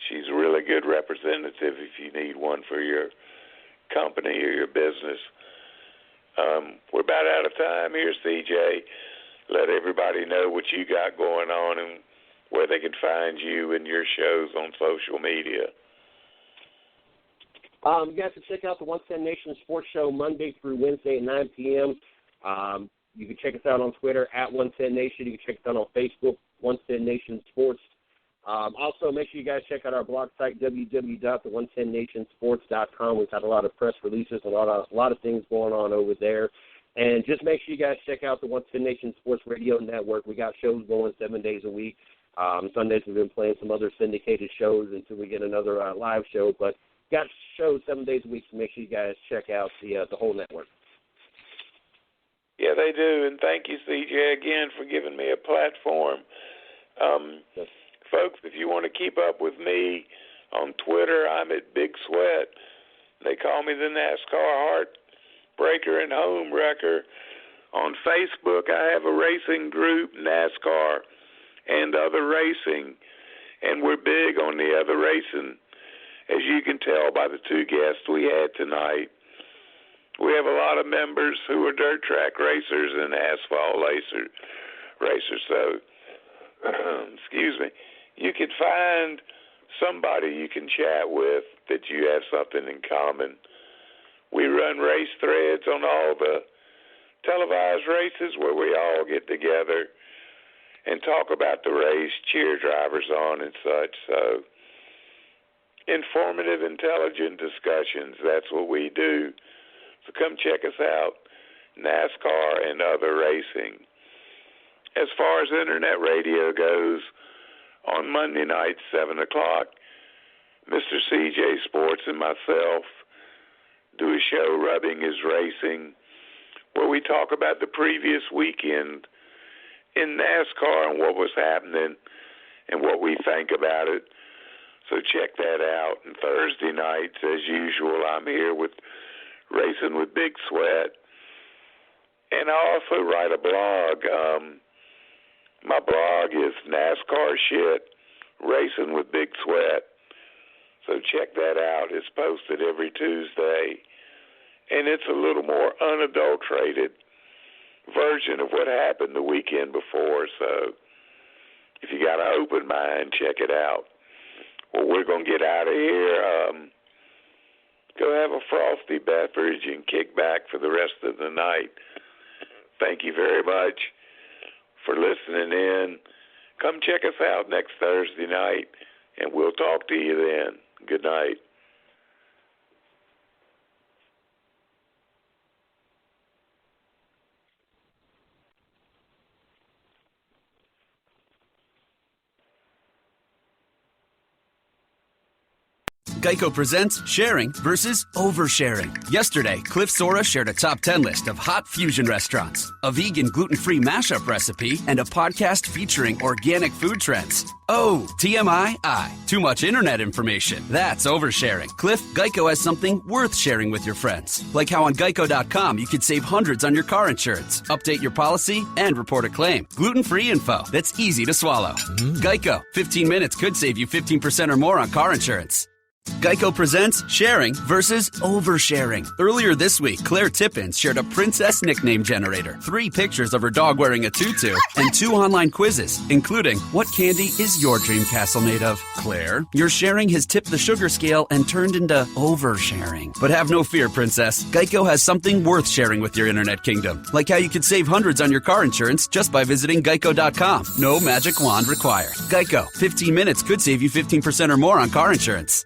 She's a really good representative if you need one for your company or your business. We're about out of time here, CJ. Let everybody know what you got going on and where they can find you and your shows on social media. You guys can check out the 110 Nation Sports Show Monday through Wednesday at 9 p.m. You can check us out on Twitter at 110 Nation. You can check us out on Facebook, 110 Nation Sports. Also, make sure you guys check out our blog site, www.the110nationsports.com. We've got a lot of press releases, a lot of things going on over there. And just make sure you guys check out the 110 Nation Sports Radio Network. We got shows going 7 days a week. Sundays we've been playing some other syndicated shows until we get another live show. But got shows 7 days a week, so make sure you guys check out the whole network. Yeah, they do. And thank you, CJ, again for giving me a platform. Yes. Folks, if you want to keep up with me on Twitter, I'm at Big Sweat. They call me the NASCAR Heartbreaker and Home Wrecker. On Facebook, I have a racing group, NASCAR and Other Racing, and we're big on the other racing. As you can tell by the two guests we had tonight, we have a lot of members who are dirt track racers and asphalt racers. So, excuse me. You can find somebody you can chat with that you have something in common. We run race threads on all the televised races where we all get together and talk about the race, cheer drivers on and such. So, informative, intelligent discussions, that's what we do. So come check us out, NASCAR and Other Racing. As far as internet radio goes, on Monday night, 7 o'clock, Mr. CJ Sports and myself do a show, Rubbing is Racing, where we talk about the previous weekend in NASCAR and what was happening and what we think about it. So check that out. And Thursday nights, as usual, I'm here with Racing with Big Sweat. And I also write a blog. My blog is NASCAR Shit, Racing with Big Sweat. So check that out. It's posted every Tuesday. And it's a little more unadulterated version of what happened the weekend before. So if you got an open mind, check it out. Well, we're going to get out of here. Go have a frosty beverage and kick back for the rest of the night. Thank you very much for listening in. Come check us out next Thursday night, and we'll talk to you then. Good night. Geico presents sharing versus oversharing. Yesterday, Cliff Sora shared a top 10 list of hot fusion restaurants, a vegan gluten-free mashup recipe, and a podcast featuring organic food trends. Oh, TMI, too much internet information. That's oversharing. Cliff, Geico has something worth sharing with your friends. Like how on Geico.com you could save hundreds on your car insurance, update your policy, and report a claim. Gluten-free info that's easy to swallow. Geico, 15 minutes could save you 15% or more on car insurance. Geico presents sharing versus oversharing. Earlier this week, Claire Tippins shared a princess nickname generator, 3 pictures of her dog wearing a tutu, and 2 online quizzes, including what candy is your dream castle made of? Claire, your sharing has tipped the sugar scale and turned into oversharing. But have no fear, princess. Geico has something worth sharing with your internet kingdom, like how you could save hundreds on your car insurance just by visiting Geico.com. No magic wand required. Geico, 15 minutes could save you 15% or more on car insurance.